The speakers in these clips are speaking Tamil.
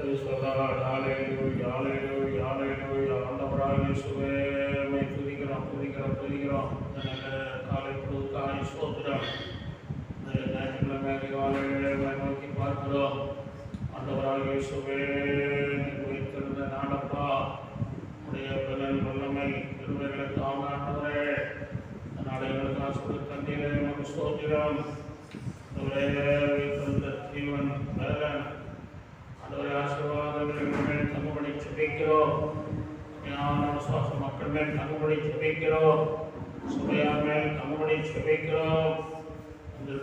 Praise the Lord. Hallelujah. Hallelujah. Hallelujah. ஆண்டவராகிய இயேசுவே உம்மை துதிக்கிறோம். நல்ல காலை பொழுதுக்காய் ஸ்தோத்திரம். ஞாயிற்றுக்கிழமை அதிகாலையிலே உம்மை நோக்கி பார்க்கிறோம். ஆண்டவராகிய இயேசுவே நீர் உயிர்த்தெழுந்த நாளப்பா, உடைய பலன் வல்லமை கிருபைகளை தாங்க ஆண்டவரே. அதனால எங்களுக்கு ஆசீர்வாத தந்தீரே உமக்கு ஸ்தோத்திரம். உயிர்த்தெழுந்த ஜீவன் பலன் ஆண்டவரே ஆசீர்வாதங்கள் எங்கள் மேல் தங்கும்படி ஜெபிக்கிறோம். ஞான விசுவாச மக்கள் மேல் தங்கும்படி ஜெபிக்கிறோம். சபையார் மேல் தங்கும்படி ஜெபிக்கிறோம்.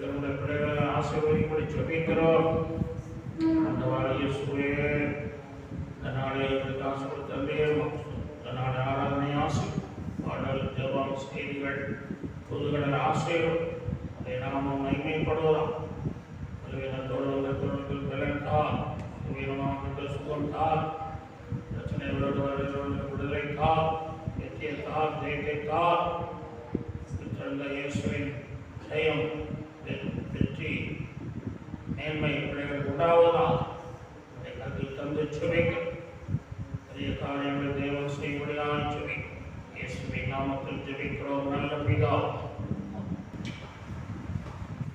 நம்முடைய பிள்ளைகளை ஆசீர்வதிக்கும்படி ஜெபிக்கிறோம். ஆண்டவராகிய இயேசுவே இந்த நாளை எங்களுக்கு ஆசீர்வாத தந்தீரே இந்த நாளை ஆராதனை பாடல் ஜெபம் செய்திகள் பொதுகளில் ஆசீர்வாதம் அதை நாம் மகிமைப்படுவதாம். தொழில்கள் பலன்தான் வீரமானங்கள் சுகம் தார், பிரச்சனைகளோடு விடுதலை தார், வெற்றியை தார், ஜெயத்தை தார். பிறந்த இயேசுவின் ஜெயம், வெற்றி, மேன்மை பிள்ளைகளுக்கு உண்டாவதால் அதை கருத்தில் தந்து ஜெபிக்க பெரிய காரியங்கள் தேவன் செய்வதாக ஜெபிக்க இயேசுவின் நாமத்தில் ஜெபிக்கிறோம் நல்ல பிதாவே.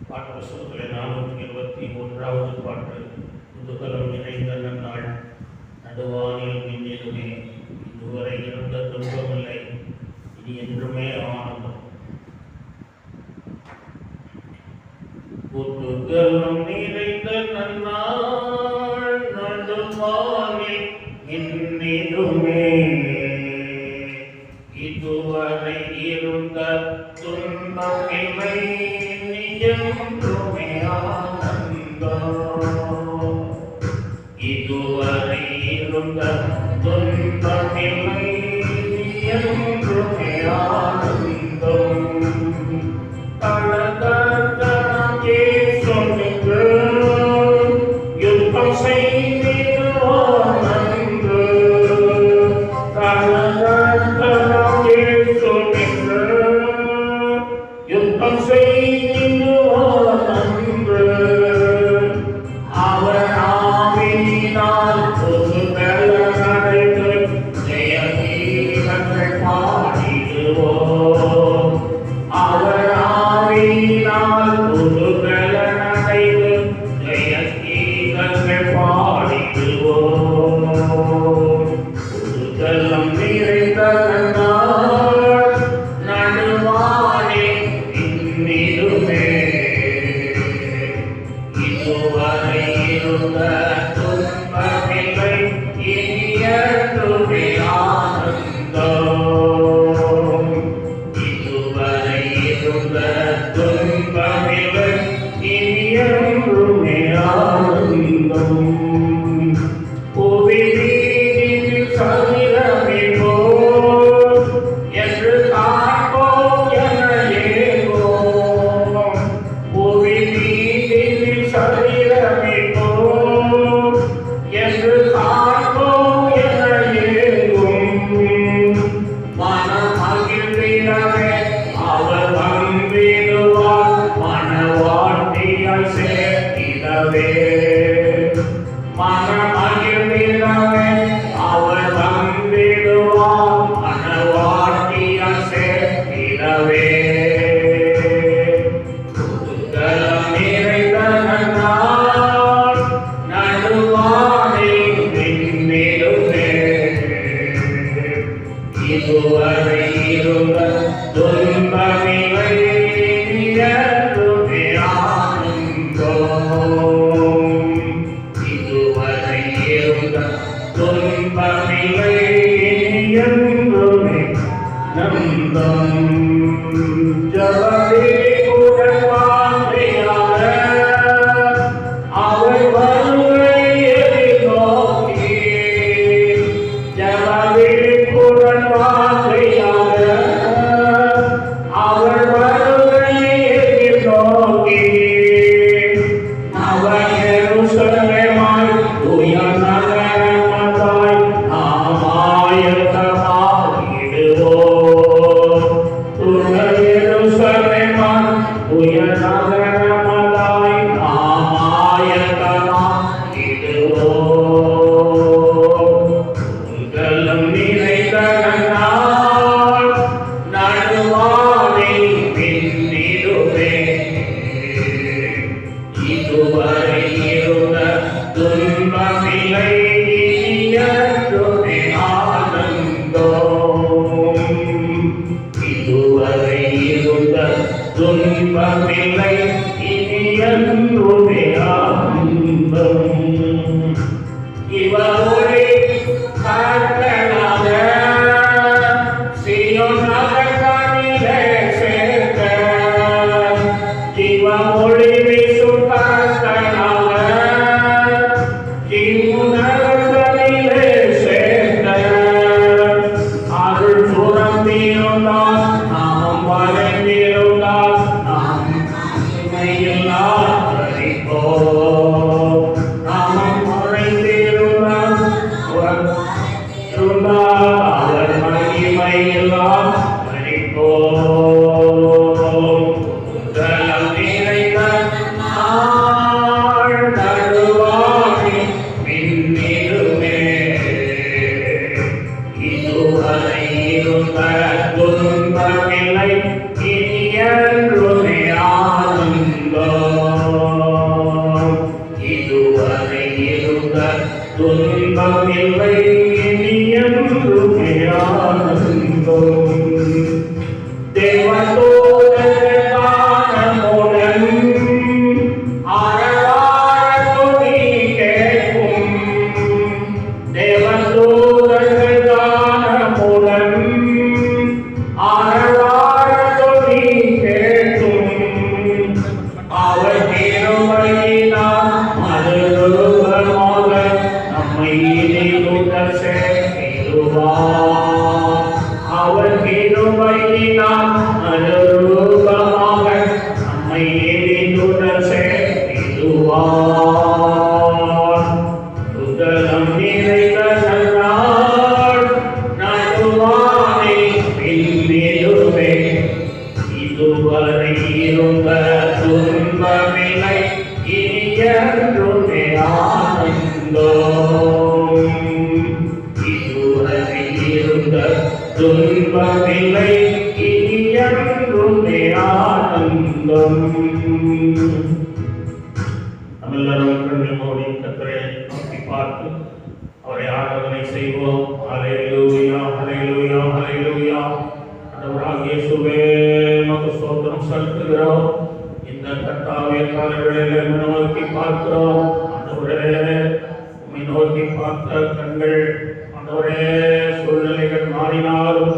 பாட்டு புத்தகத்தில் 421வது பாட்டு. முதுகலம் நிறைந்த நன்னாள், நடுவானில் மின்னிடுமே, இதுவரை இருந்த துன்பமில்லை, இனி என்றுமே ஆனந்தம். முதுகலம் நிறைந்த நன்னாள், நடுவானில் மின்னிடுமே, இதுவரை இருந்த துன்பமில்லை, என்றுமே ஆனந்தம். இதுவரை இருந்த துன்பமில்லை, என்றுமே ஆனந்தம். தளதளம் இயேசு நின்று யுத்தம் செய்திடுவார் என்று. தளதளம் இயேசு நின்று யுத்தம் செய்திடுவார் என்று. அவர் ஆவியினால் புது பலன் அடைந்து ஜெயகீதங்கள் பாடிடுவோம். அவர் ஆவியினால் புது பலன் அடைந்து ஜெயகீதங்கள் பாடிடுவோம். புதுதலம் நிறைந்த நன்னாள், நடுவானில் மின்னிடுமே, இதுவரை இருந்த துன்பமில்லை, இனி என்றுமே ஆனந்தம். இதுவரை இருந்த துன்பமில்லை, இனி என்றுமே ஆனந்தம். புவி வீதியில் சரீரமே போல் என்று காண்போம் என ஏவோம். புவி வீதியில் சரீரமே போல் என்று காண்போம் என ஏவோம். மனம் மகிழ்ந்திடவே அவர் வந்திடுவார், மனவாழ்த்தியாய் சேர்த்திடவே. மனம் மகிழ்ந்திடவே அவர் வந்திடுவார், மனவாழ்த்தியாய் சேர்த்திடவே. புதுதலம் நிறைந்த நன்னாள், நடுவானில் மின்னிடுமே, இதுவரை இருந்த துன்பமில்லை, என்றுமே ஆனந்தம். இதுவரை இருந்த துன்பமில்லை, என்றுமே நந்தம். ஜபவிழிப்புடன் வாழ்க்கையாக அவர் வருகை எதிர்நோக்கி, ஜபவிழிப்புடன் வாழ்க்கையாக அவர் வருகை எதிர்நோக்கி. அவர் எருசலேமாய் தூய நகரமாய் நாம் ஆயத்தமாகிடுவோம். தூய எருசலேம் துன்பமில்லை இனியென்றுமே ஆனந்தம். தேவதூதர் கானமுடன் ஆரவார துதி கேட்கும். தேவதூதர் கானமுடன் ஆரவார துதி கேட்கும். அவர் கிருபையினால் மறுரூபமாக நம்மை இனிதுடர் சேர்த்திடுவார். அவர் கிருபையினால் மறுரூபமாக நம்மை இனிதுடர் சேர்த்திடுவார். உதலம் நிறைந்த நல்நாள் நடுவானை பின்னிடுவே. இதுவரை இருந்த துன்பமில்லை இனியென்றுமே ஆனந்தம். இதுவரை இருந்த துன்பமில்லை இனியென்றுமே ஆனந்தம். நம்மெல்லாரும் கண்கள் மூடி கர்த்தரை நோக்கி பார்த்து அவரை ஆராதனை செய்வோம். ஹல்லேலூயா, ஹல்லேலூயா, ஹல்லேலூயா. ஆண்டவராகிய இயேசுவே, உமக்கு ஸ்தோத்திரம் செலுத்துகிறோம். இந்த கர்த்தாவே காலவேளையிலே உம்மை நோக்கி பார்க்கிறோம். ஆண்டவரே, உம்மை நோக்கி பார்த்த கண்கள் ஆண்டவரே சூழ்நிலைகள் மாறினாலும்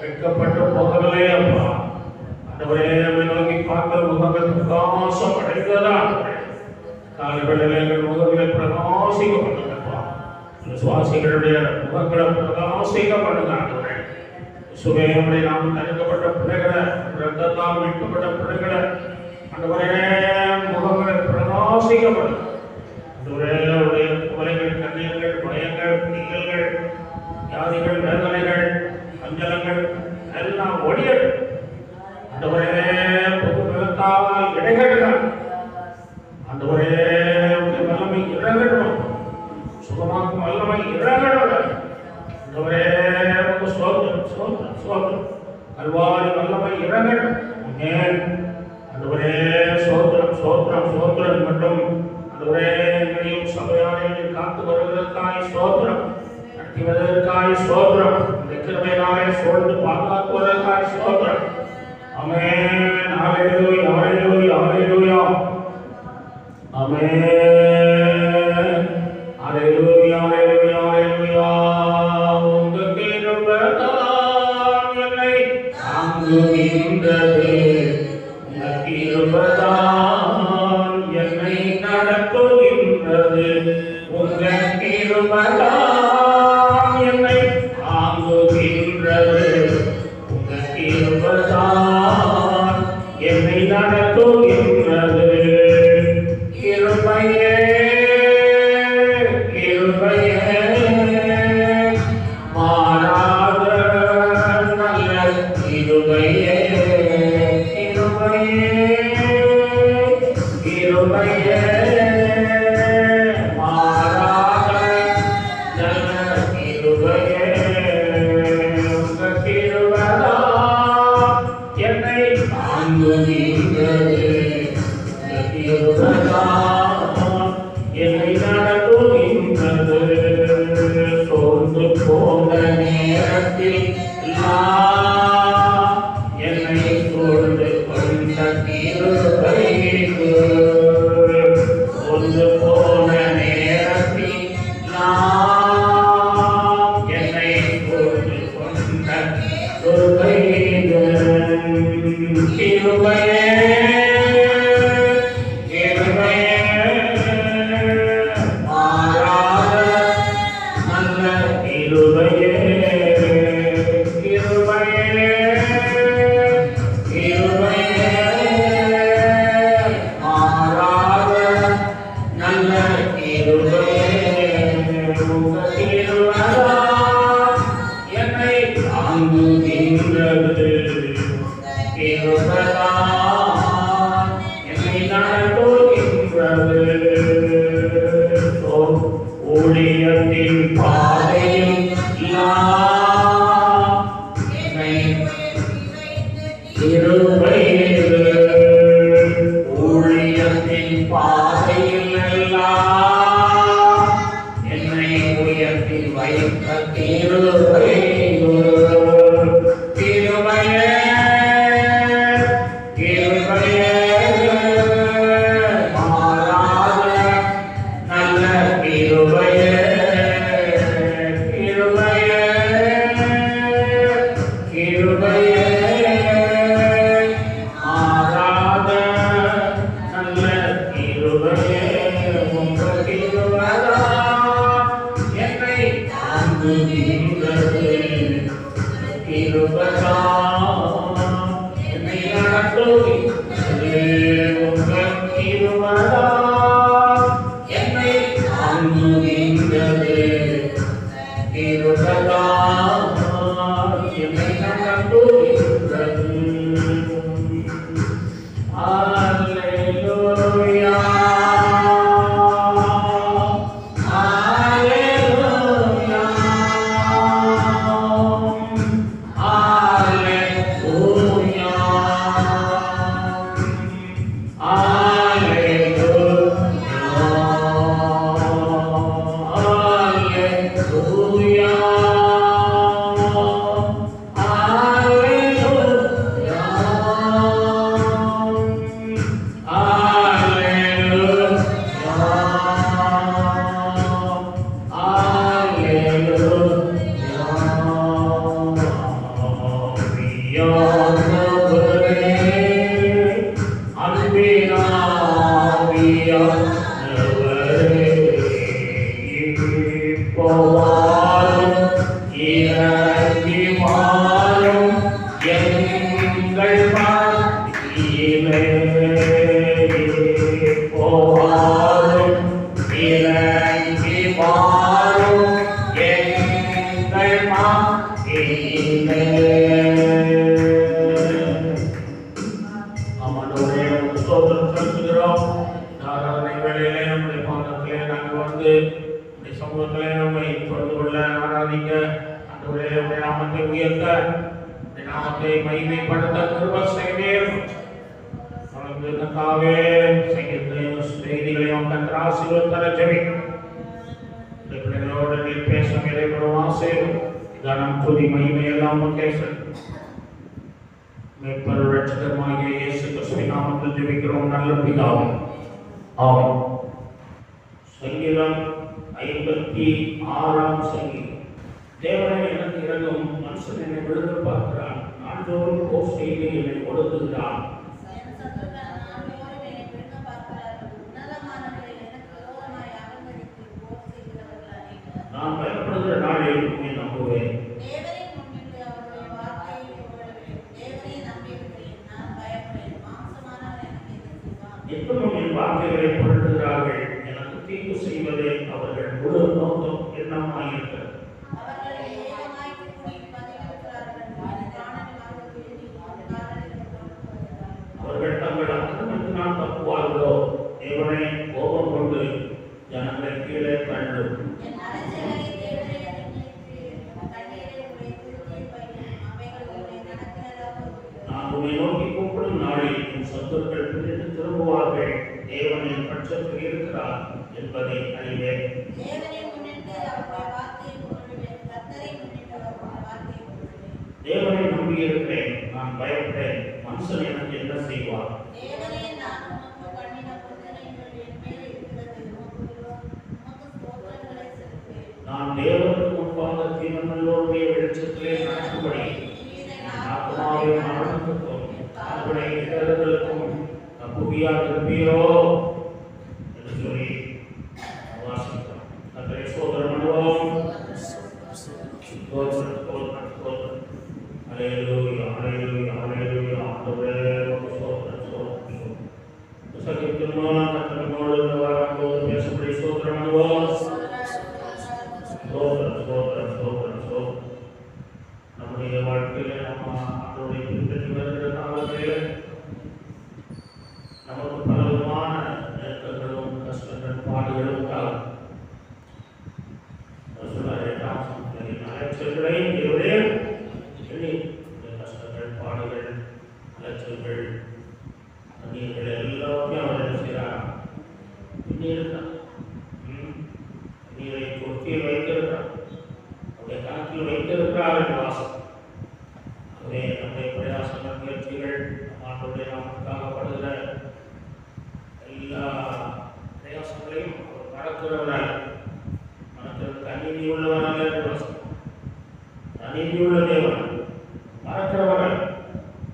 வெட்கப்பட்டு போகவில்லை அப்பா. ஆண்டவரே, உம்மை நோக்கி பார்க்கிற முகங்கள் பிரகாசம் அடைந்ததா? காலவேளையிலே எங்கள் முகங்களை பிரகாசிக்க பண்ணுங்கப்பா. விசுவாசிகளுடைய முகங்களை பிரகாசிக்க பண்ணுங்க ஆண்டவரே. சுவேமனை நாம் தடுக்கப்பட்ட பிள்ளைகளை, ரத்தத்தால் மீட்கப்பட்ட பிள்ளைகளை ஆண்டவரே முகங்களை பிரகாசிக்கப்படும். ஆண்டவரே, குறைகள், கண்ணீர்கள், பயங்கள், நீங்கல்கள், வியாதிகள், வேதனைகள், அஞ்சலங்கள் எல்லாம் ஒழியட்டும். ஆண்டவரே, புது பலத்தால் இடைகட்டுங்கள். ஆண்டவரே, உடைய வல்லமை இறங்கட்டும். சுகமாக்கும் வல்லமை இறங்கட்டும். ஆண்டவரே, உமக்கு ஸ்தோத்திரம், ஸ்தோத்திரம், ஸ்தோத்திரம். கல்வாரி வல்லமை இறங்கட்டும். ஆமென். ஆண்டவரே, ஸ்தோத்திரம், ஸ்தோத்திரம், ஸ்தோத்திரம். மற்றும் ஆண்டவரே, எங்களையும் சபையாரையும் காத்து வருவதற்காய் ஸ்தோத்திரம், நடத்தி வருவதற்காய் ஸ்தோத்திரம், இந்த கிருபையினாலே சூழ்ந்து பாதுகாக்குவதற்காய் ஸ்தோத்திரம். ஆமென். ஹல்லேலூயா, ஹல்லேலூயா, ஹல்லேலூயா. ஆமென். ஹல்லேலூயா, ஹல்லேலூயா, ஹல்லேலூயா. உங்க கிருபைதான் என்னை தாங்குகின்றது. உங்க கிருபைதான் என்னை நடத்துகின்றது. உங்க கிருபைதான் என்னை தாங்குகின்றது. உங்க கிருபைதான் என்னை நடத்துகின்றது. கிருபையே, கிருபையே, மாறாத நல்ல கிருபையே, கிருபையே, கிருபையே, மாறாத நல்ல கிருபையே. உங்க கிருபைதான் என்னை தாங்குகின்றது. உங்க கிருபைதான் என்னை நடத்துகின்றது. சோர்ந்து போன நேரத்தில் என்னை சூழ்ந்து கொண்ட கிருபை இது. சோர்ந்து போன நேரத்தில் என்னை சூழ்ந்து கொண்ட கிருபை இது. கிருபையே, ஊழியத்தின் பாதையில் கிருபை ஊழியத்தின் பாதையில் எல்லாம் கிருபை கிருபையே கிருபையே மாறாத நல்ல கிருபையே கிருபையே கிருபையே மாறாத நல்ல கிருபையே உங்க கிருபையா என்னை தாங்குகின்றது கிருபையா என்னை நடத்துகின்றது உங்க கிருபையா என்னை தாங்குகின்றது கிருபையா என்னை நடத்துகின்றது Hallelujah. சங்கீதம் 56 சங்கீதம். தேவனே எனக்கு இறங்கும், மனுஷன் என்னை விழுந்து பார்க்கிறான், நாள்தோறும் போர் செய்து என்னை ஒடுக்குகிறான். நான் பயப்படுகிற நாளில் உன்னை நம்புவேன். எத்தனும் என் வார்த்தைகளை புரட்டுகிறார்கள், எனக்கு தீங்கு செய்வதே அவர்கள் முழு நோக்கம் எண்ணமாயிருக்கிறது. அவர்கள் தங்கள் அக்கிரமத்தினால் தப்புவார்களோ, தேவனை கோபம் கொண்டு ஜனங்களை கீழே தள்ளும். நான் உன்னை நோக்கி கூப்பிடும் நாளில் என் சத்துருக்கள் பிரிந்து திரும்புவார்கள். தேவனின் பட்சத்தில் இருக்கிறார் என்பதை அறிவேன். தேவனை நம்பியிருக்கிறேன், நான் பயப்பட்டேன், மனுஷன் எனக்கு என்ன செய்வார்? நான் தேவனுக்கு முன்பாக தீவனல்லோருடைய வெளிச்சத்திலே நடக்கும்படி ஆத்மாவை மரணத்துக்கும் அவருடைய இடர்களுக்கும் தப்புவியாக இருப்பீரோ என்று சொல்லி வாசிக்கிறோம். கர்த்தரை ஸ்தோத்திரம் பண்ணுவோம். ஹல்லேலூயா, ஹல்லேலூயா, ஹல்லேலூயா. ஆண்டவரே உமக்கு ஸ்தோத்திரம், ஸ்தோத்திரம். சகித்துமா கர்த்தரோடு வாராம்போது பேசும்படி ஸ்தோத்திரம் பண்ணுவோம். ஸ்தோத்திரம், ஸ்தோத்திரம், ஸ்தோத்திரம், ஸ்தோத்திரம். நம்முடைய வாழ்க்கையில நம்ம ஆண்டவரை பின்பற்றி வருகிற காலத்திலே நமக்கு பல விதமான நெருக்கங்களும் கஷ்டங்கள் பாடுகளும் உண்டாகும். அலைச்சல்களையும் கஷ்டங்கள் பாடுகள் அலைச்சல்கள் நீர்கள் எல்லாத்தையும் அவர் என்ன செய்கிறார்? நீரை கொட்டி வைத்திருக்கிறார். என்று வாசம். ஆகவே நம்முடைய பிரயாசங்கள் முயற்சிகள் ஆண்டவருடைய நாமத்துக்காக படுகிற எல்லா பிரயாசங்களையும் அவர் மறக்கிறவரால் மறக்கிறதுக்கு அநீதி உள்ளவராக என்று வாசம். அநீதி உள்ள தேவன் மறக்கிறவர்கள்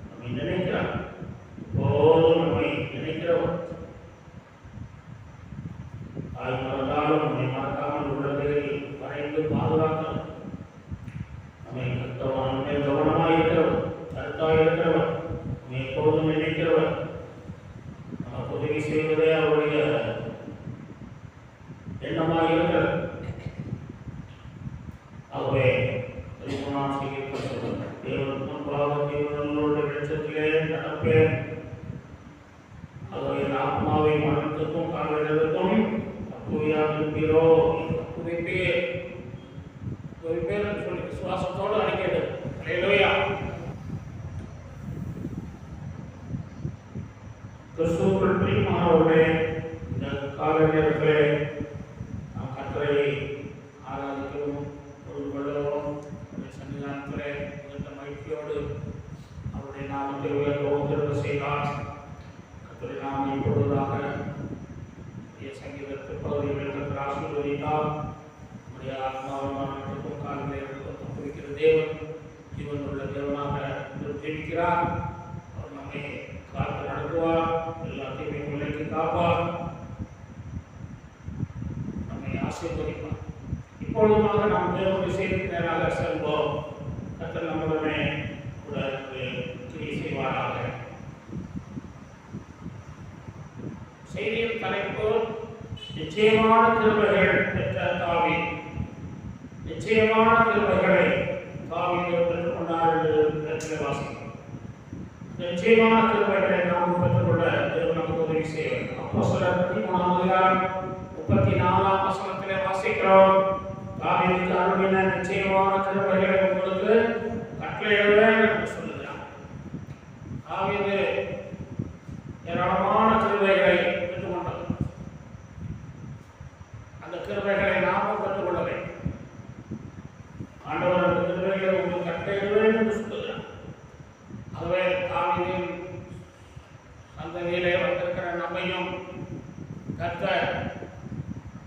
நம்மை நினைக்கிறார், போதும் நம்மை நினைக்கிறவர். தாய் மறந்தாலும் நம்மை மறக்காமல் உள்ளதில் வரைந்து பாதுகாக்கிறார். நம்மை கவனமாக இருக்கிறவர், கருத்தாக இருக்கிறவர், நம்மை எப்பொழுதும் நினைக்கிறவர். நமக்கு உதவி செய்வதே அவருடைய எண்ணமாக இருக்கிறது. ஆகவே தேவன் முன்பாக தேவனோடு வெளிச்சத்திலே நடப்பேன். ஆகவே ஆத்மாவை மரணத்துக்கும் காவலருக்கும் தப்புவியாக இருப்பீரோ, தப்புவிப்பேன் சொல்லி விசுவாசத்தோடு அழைக்கிறது. அல்லேலூயா. கிறிஸ்துவுக்குள் பிரியமானவர்களே, இந்த கால நேரத்திலே நாம் கர்த்தரை ஆராதிக்கவும் பொருள்கொள்ளவும் சன்னிதானத்திலே மிகுந்த மகிழ்ச்சியோடு அவருடைய நாமத்தை உயர்த்தவும் திரும்ப செய்தார். கர்த்தரை நாம் இப்பொழுதாக சங்கீதத்து பகுதிகளில் கர்த்தர் ஆசீர்வதித்தார். நம்முடைய ஆத்மாவின் மரணத்துக்கும் கால்களுக்கும் தப்புவிக்கிற தேவன் ஜீவன் உள்ள தேவனாக ஜெபிக்கிறார். அவர் நம்மை காத்து நடத்துவார், எல்லாத்தையுமே விலக்கி காப்பார், நம்மை ஆசீர்வதிப்பார். இப்பொழுதுமாக நாம் தேவனுடைய செய்திக்கு நேராக செல்வோம். கர்த்தர் நம்முடனே கூட கிரியை செய்வாராக. செய்தியின் தலைப்பு நிச்சயமான கிருபைகள் பெற்ற தாவீது. நிச்சயமான கிருபைகளை தாவீது பெற்றுக்கொண்டார் என்று வாசிக்கிறோம். நிச்சயமான கிருபைகளை நாம் பெற்றுக்கொள்ள தேவன் நமக்கு உதவி செய்வார். அப்போஸ்தலர் 13:34 வசனத்திலே வாசிக்கிறோம். தாவீதுக்கு அருளின நிச்சயமான கிருபைகளை உங்களுக்கு கட்டளையிடுவேன் என்று சொல்லுகிறார். தாவீது ஏராளமான கிருபைகளை பெற்றுக்கொண்டார். அந்த கிருபைகளை நாமும் பெற்றுக்கொள்ள வேண்டும். ஆண்டவர் அந்த கிருபைகளை உங்களுக்கு கட்டளையிடுவேன் என்று சொல்லுகிறார். ஆகவே தாவீதின் சந்ததியிலே வந்திருக்கிற நம்மையும் கர்த்தர்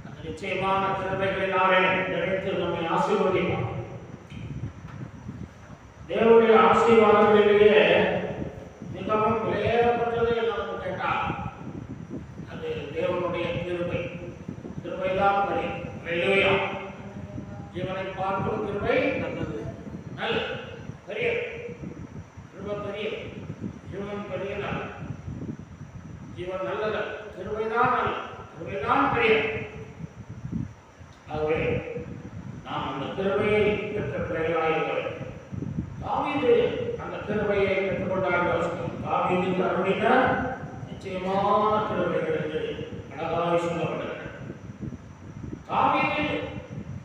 அந்த நிச்சயமான கிருபைகளினாலே நிறைத்து நம்மை ஆசீர்வதிப்பார். தேவனுடைய ஆசீர்வாதங்களிலேயே மிகவும் விலையேறப்பட்டது நமக்கு கேட்டால் அது தேவனுடைய கிருபை. கிருபைதான் பெரிய. அல்லேலூயா. ஜீவனை பார்க்கும் கிருபை நல்லது, நல்லது, பெரிய கிருபை, பெரிய ஜீவன், பெரிய நல்லது, ஜீவன் நல்லது, கிருபைதான் நல்லது, கிருபைதான் பெரிய. ஆகவே நாம் அந்த கிருபையை பெற்ற பிள்ளைகளாக இருக்க வேண்டும். தாவீது அந்த கிருபையை பெற்றுக்கொண்டார். தாவீதுக்கு அருளின நிச்சயமான கிருபைகள் என்று அழகாய் சொல்லப்பட்டது. தாவீது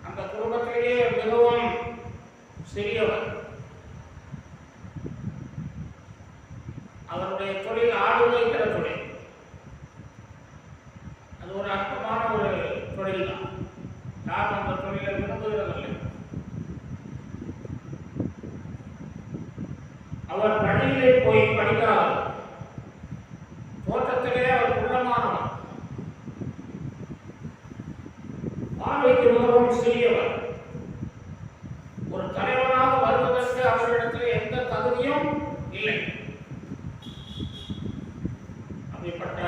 அந்த குடும்பத்திலேயே மிகவும் சிறியவர். அவருடைய தொழில் ஆடு வைக்கிற தொழில். அது ஒரு அற்பமான ஒரு தொழில் தான். யாரும் அந்த தொழிலை விரும்புகிறதில்லை. அவர் பள்ளியிலே போய் படிக்கார். தோட்டத்திலே அவர் உள்ளமானவர். பார்வைக்கு மிகவும் சிறியவர். ஒரு தலைவராக வருவதற்கு அவரிடத்தில் எந்த தகுதியும் இல்லை. அப்படிப்பட்ட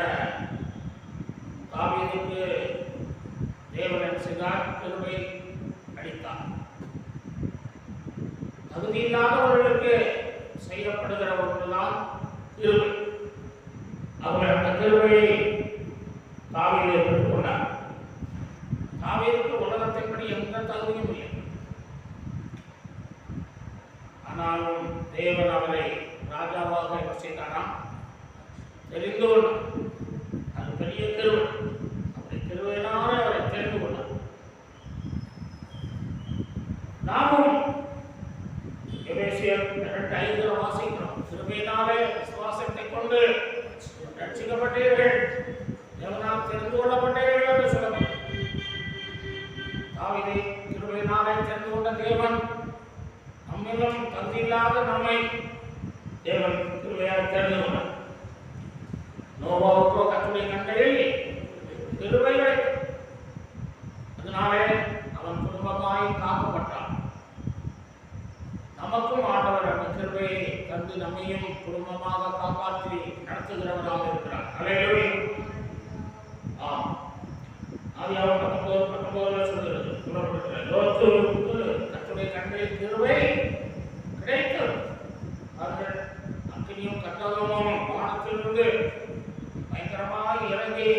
தாவீதுக்கு தேவன் செய்தார், கிருபை அளித்தார். தகுதி இல்லாதவர்களுக்கு செய்யப்படுகிற ஒன்றுதான் கிருபை. அவர் அந்த கிருபையை தாவீது பெற்றுக்கொண்டார். தாவீதுக்கு உலகத்தின்படி எந்த தகுதியும் இல்லை. ஆனாலும் தேவன் அவரை ராஜாவாக செய்தாராம். தெரிந்து கொண்டார். அது பெரிய கிருபை. அவரை கிருபையினாலே அவரை தெரிந்து கொண்டார். நாமும் எபேசியர் 2:5 வாசிக்கிறோம். கிருபையினாலே விசுவாசத்தை கொண்டு ரட்சிக்கப்பட்டீர்கள், தேவனால் தெரிந்து கொள்ளப்பட்டீர்கள் என்று சொல்லப்பட்டது. தாவீதை கிருபையினாலே தெரிந்து கொண்ட தேவன் நம்மை நம்மிலும் தகுதியில்லாத நம்மை தேவன் கிருபையாக தேர்ந்தெடுத்தார். நோவாவுக்கோ கர்த்தருடைய கண்களில் கிருபை கிடைத்தது. அதனாலே அவன் குடும்பமாய் காக்கப்பட்டான். நமக்கும் ஆண்டவர் அந்த கிருபையை தந்து நம்மையும் குடும்பமாக காப்பாற்றி நடத்துகிறவராக இருக்கிறார். அல்லேலூயா. ஆதியாகமம் 19:19 சொல்கிறது, சொல்லப்படுகிறது, லோத்துவுக்கு கர்த்தருடைய கண்களில் கிருபை கிடைத்தது. அவர்கள் அக்கினியும் கந்தகமும் வானத்திலிருந்து பயங்கரமாக இறங்கி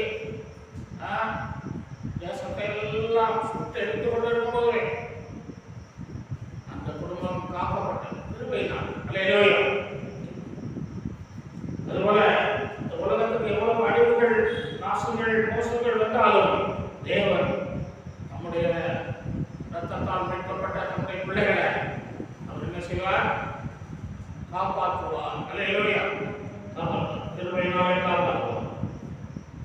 தேசத்தை எல்லாம் சுட்டு எடுத்து கொண்டிருக்கும் போது அந்த குடும்பம் காக்கப்பட்டது கிருபையினால். அல்லேலூயா. அதுபோல இந்த உலகத்துக்கு எவ்வளவு அழிவுகள், நாசங்கள், மோசங்கள் வந்தாலும் தேவன் நம்முடைய ரத்தத்தால் மீட்கப்பட்ட நம்முடைய பிள்ளைகளை அவர் என்ன செய்வார்? காப்பாற்றுவார். அல்லேலூயா. கிருபையினாலே காப்பாற்றுவார்.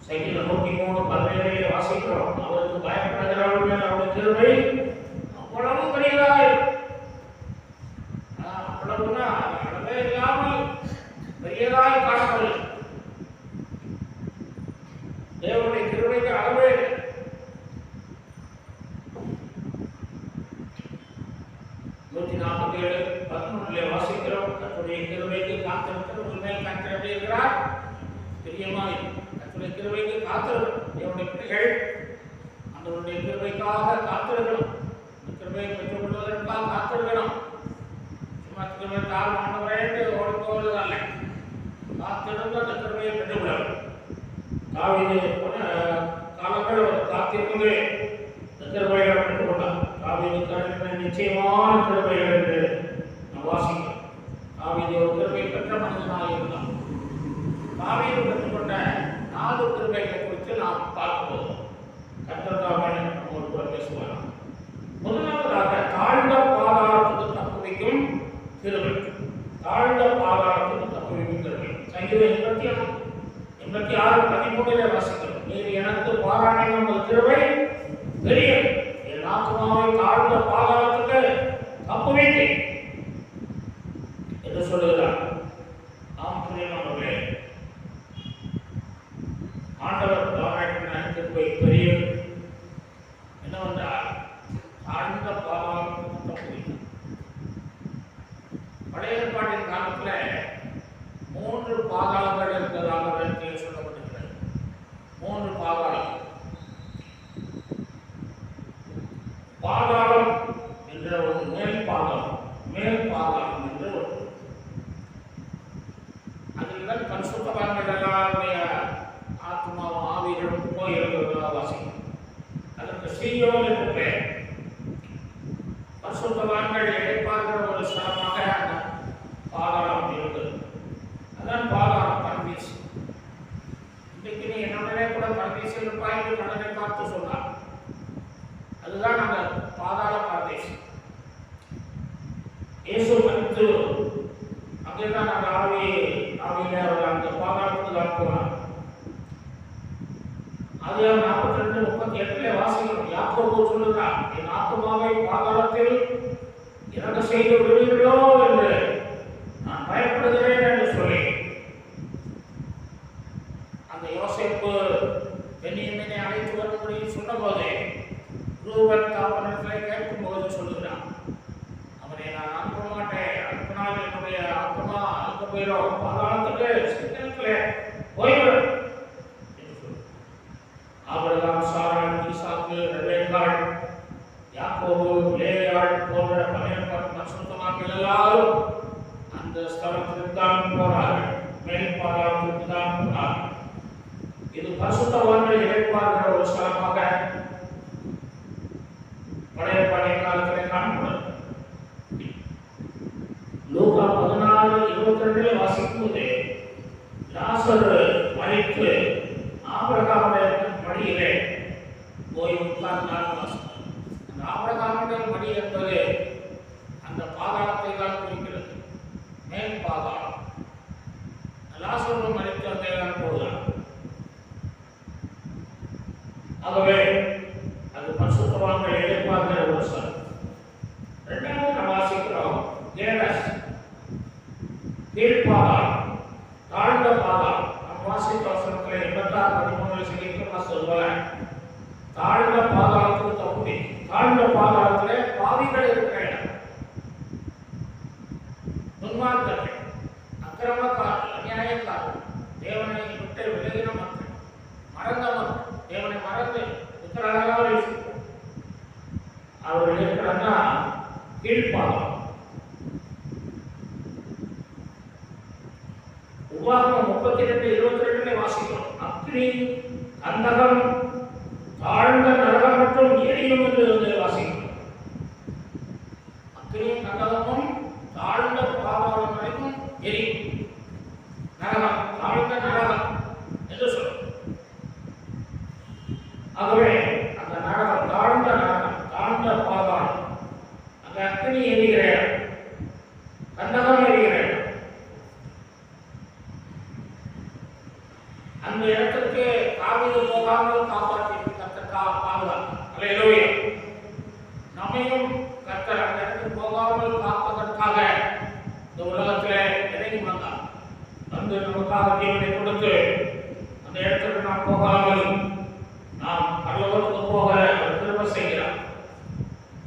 சங்கீதம் 103:17 வாசிக்கிறோம். அவருக்கு பயப்படுகிறவர்கள் மேல் அவருடைய கிருபை அவ்வளவு பெரியதாக இருக்கும். அவ்வளவுனா அளவே இல்லாமல் பெரியதாய் காணவில்லை. தேவனுடைய கிருபைக்கு அளவே இல்லை. வாசிக்கிறோம். கர்த்தருடைய கிருபைக்கு காத்திருக்கிற உண்மையில் கர்த்தர் எப்படி இருக்கிறார்? பிரியமாய் கர்த்தருடைய கிருபைக்கு காத்திருக்கிறோம். தேவனுடைய பிள்ளைகள் ஆண்டவருடைய கிருபைக்காக காத்திருக்கணும். கிருபையை பெற்றுக் கொள்வதற்காக காத்திருக்கணும். சும்மா கிருபை தாழ் ஆண்டவரே ஓடி போவதல்ல, காத்திருந்து அந்த கிருபையை பெற்றுக்கொள்ளணும். தாவீது காலங்கள் காத்திருந்து கிருபைகளை பெற்றுக்கொண்டார். தாவீது நிச்சயமான கிருபைகள் என்று நாம் வாசிக்கிறோம். தாவீது ஒரு கிருபை பெற்ற மனிதனாக இருந்தார். தாவீது பெற்றுக்கொண்ட 4 கிருபைகளை குறித்து நாம் பார்க்கும்போது கர்த்தர் தாமே நம்மோடு பேசுவார். முதலாவதாக தாழ்ந்த பாதாளத்துக்கு தப்புவிக்கும் கிருபை. தாழ்ந்த பாதாளத்துக்கு தப்புவிக்கும் கிருபை. சங்கீதம் 86:13 வாசிக்கிறோம். நீர் எனக்கு பாராட்டின உங்கள் கிருபை பெரியது, என் ஆத்துமாவை தாழ்ந்த பாதாளத்துக்கு தப்புவித்தேன் என்று சொல்லுகிறார். ஆம் பிரியமானவர்களே, ஆண்டவர் பாராட்டின கிருபை பெரியது. என்னவென்றால் தாழ்ந்த பாதாளத்துக்கு தப்புவித்தார். பழைய ஏற்பாட்டின் காலத்தில் 3 பாதாளங்கள் இருந்ததாக வேதத்தில் சொல்லப்பட்டிருக்கிறது. 3 பாதாளம். பாதாளம் என்ற ஒரு மேல் பாதாளம், மேல் பாதாளம் என்று ஒரு, அதில் பரிசுத்தவான்கள் எல்லாருடைய ஆத்மாவும் ஆவிகளும் போயிருக்கிறதா வாசிக்கும். அதற்கு சீயோன் என்று பெயர். பரிசுத்தவான்கள் இழைப்பார்க்கிற ஒரு ஸ்தலமாக அந்த பாதாளம் இருந்தது. அதான் பாதாளம், பரதீசு. இன்றைக்கு நீ என்னுடனே கூட பரதீசில் இருப்பாய் என்று கடனை பார்த்து சொன்னார். அதுதான் அந்த பாதாள பரதீசு. இயேசு மரித்து அங்கேதான் அந்த ஆவியிலே அவர் அந்த பாதாளத்துக்கு தான் போனார். ஆதியாகமம் 42:38 வாசிக்கிறோம். யாக்கோபு சொல்லுகிறார், என் ஆத்துமாவை பாதாளத்தில் இறங்க செய்து விடுவீர்களோ என்று நான் பயப்படுகிறேன் என்று சொல்லி அந்த யோசேப்பு பென்யமீனை அழைத்து வரும்படி சொன்னபோது ரூபன் தாப்பனத்திலே கேட்கும்போது சொல்லுகிறான், அவனை நான் அனுப்ப மாட்டேன், அனுப்பினால் என்னுடைய ஆத்மா அனுப்ப போயிடும், பாதாளத்துக்கு சிக்கனத்திலே போய்விடும் என்று சொல்லு. ஆபிரகாம், சாராள், ஈசாக்கு, ரெபேக்காள், யாக்கோபு, லேயாள் போன்ற பரிசுத்தவான்கள் எல்லாரும் அந்த ஸ்தலத்திற்கு தான் போனார்கள். மேல் பாதாளத்திற்கு தான் போனார்கள். இது பரிசுத்தவான்கள் இழைப்பார்கள் ஒரு ஸ்தலமாக பழைய காலத்திலே காணப்படும். லூக்கா 14:22 வாசிக்கும்போது லாசரு மரித்து ஆபிரகாமுடைய மடியிலே போய் உட்கார்ந்தான் வாசித்தார். அந்த ஆபிரகாமுடைய மடி என்பது அந்த பாதாளத்தை தான் குறிக்கிறது, மேல் பாதாளம். லாசரு மரித்து அங்கே தான் போகிறார். ஆகவே அது பரிசுத்தவான்கள் இழைப்பார்கள் ஒரு ஸ்தலம். 2வது நாம் வாசிக்கிறோம், அவர்கள் இருக்கிறாங்கன்னா கீழ்ப்பாகம். உபாகமம் 32:22 வாசிக்கிறோம். அக்னி, கந்தகம், தாழ்ந்த நரகம் மற்றும் எரியும் என்று வாசிக்கிறோம். அக்னியும் கந்தகமும் தாழ்ந்த பாதாளம் வரைக்கும் எரியும். நரகம், தாழ்ந்த நரகம் என்று சொல்லும். ஆகவே அந்த நரகம், தாழ்ந்த நரகம், தாழ்ந்த பாதாளம், அந்த அக்னி எரிகிற இடம், கந்தகம் எரிகிற இடம், அந்த இடத்திற்கு தாவீது போகாமல் காப்பாற்றி கர்த்தர் பாதுகாத்தார். அல்லேலூயா. நம்மையும் கர்த்தர் அந்த இடத்துக்கு போகாமல் காப்பதற்காக இந்த உலகத்திலே இறங்கி வந்தார். வந்து நமக்காக ஜீவனை கொடுத்து அந்த இடத்துக்கு நாம் போகாமல் நாம் பரலோகத்துக்கு போக அவர் திரும்ப செய்கிறார்.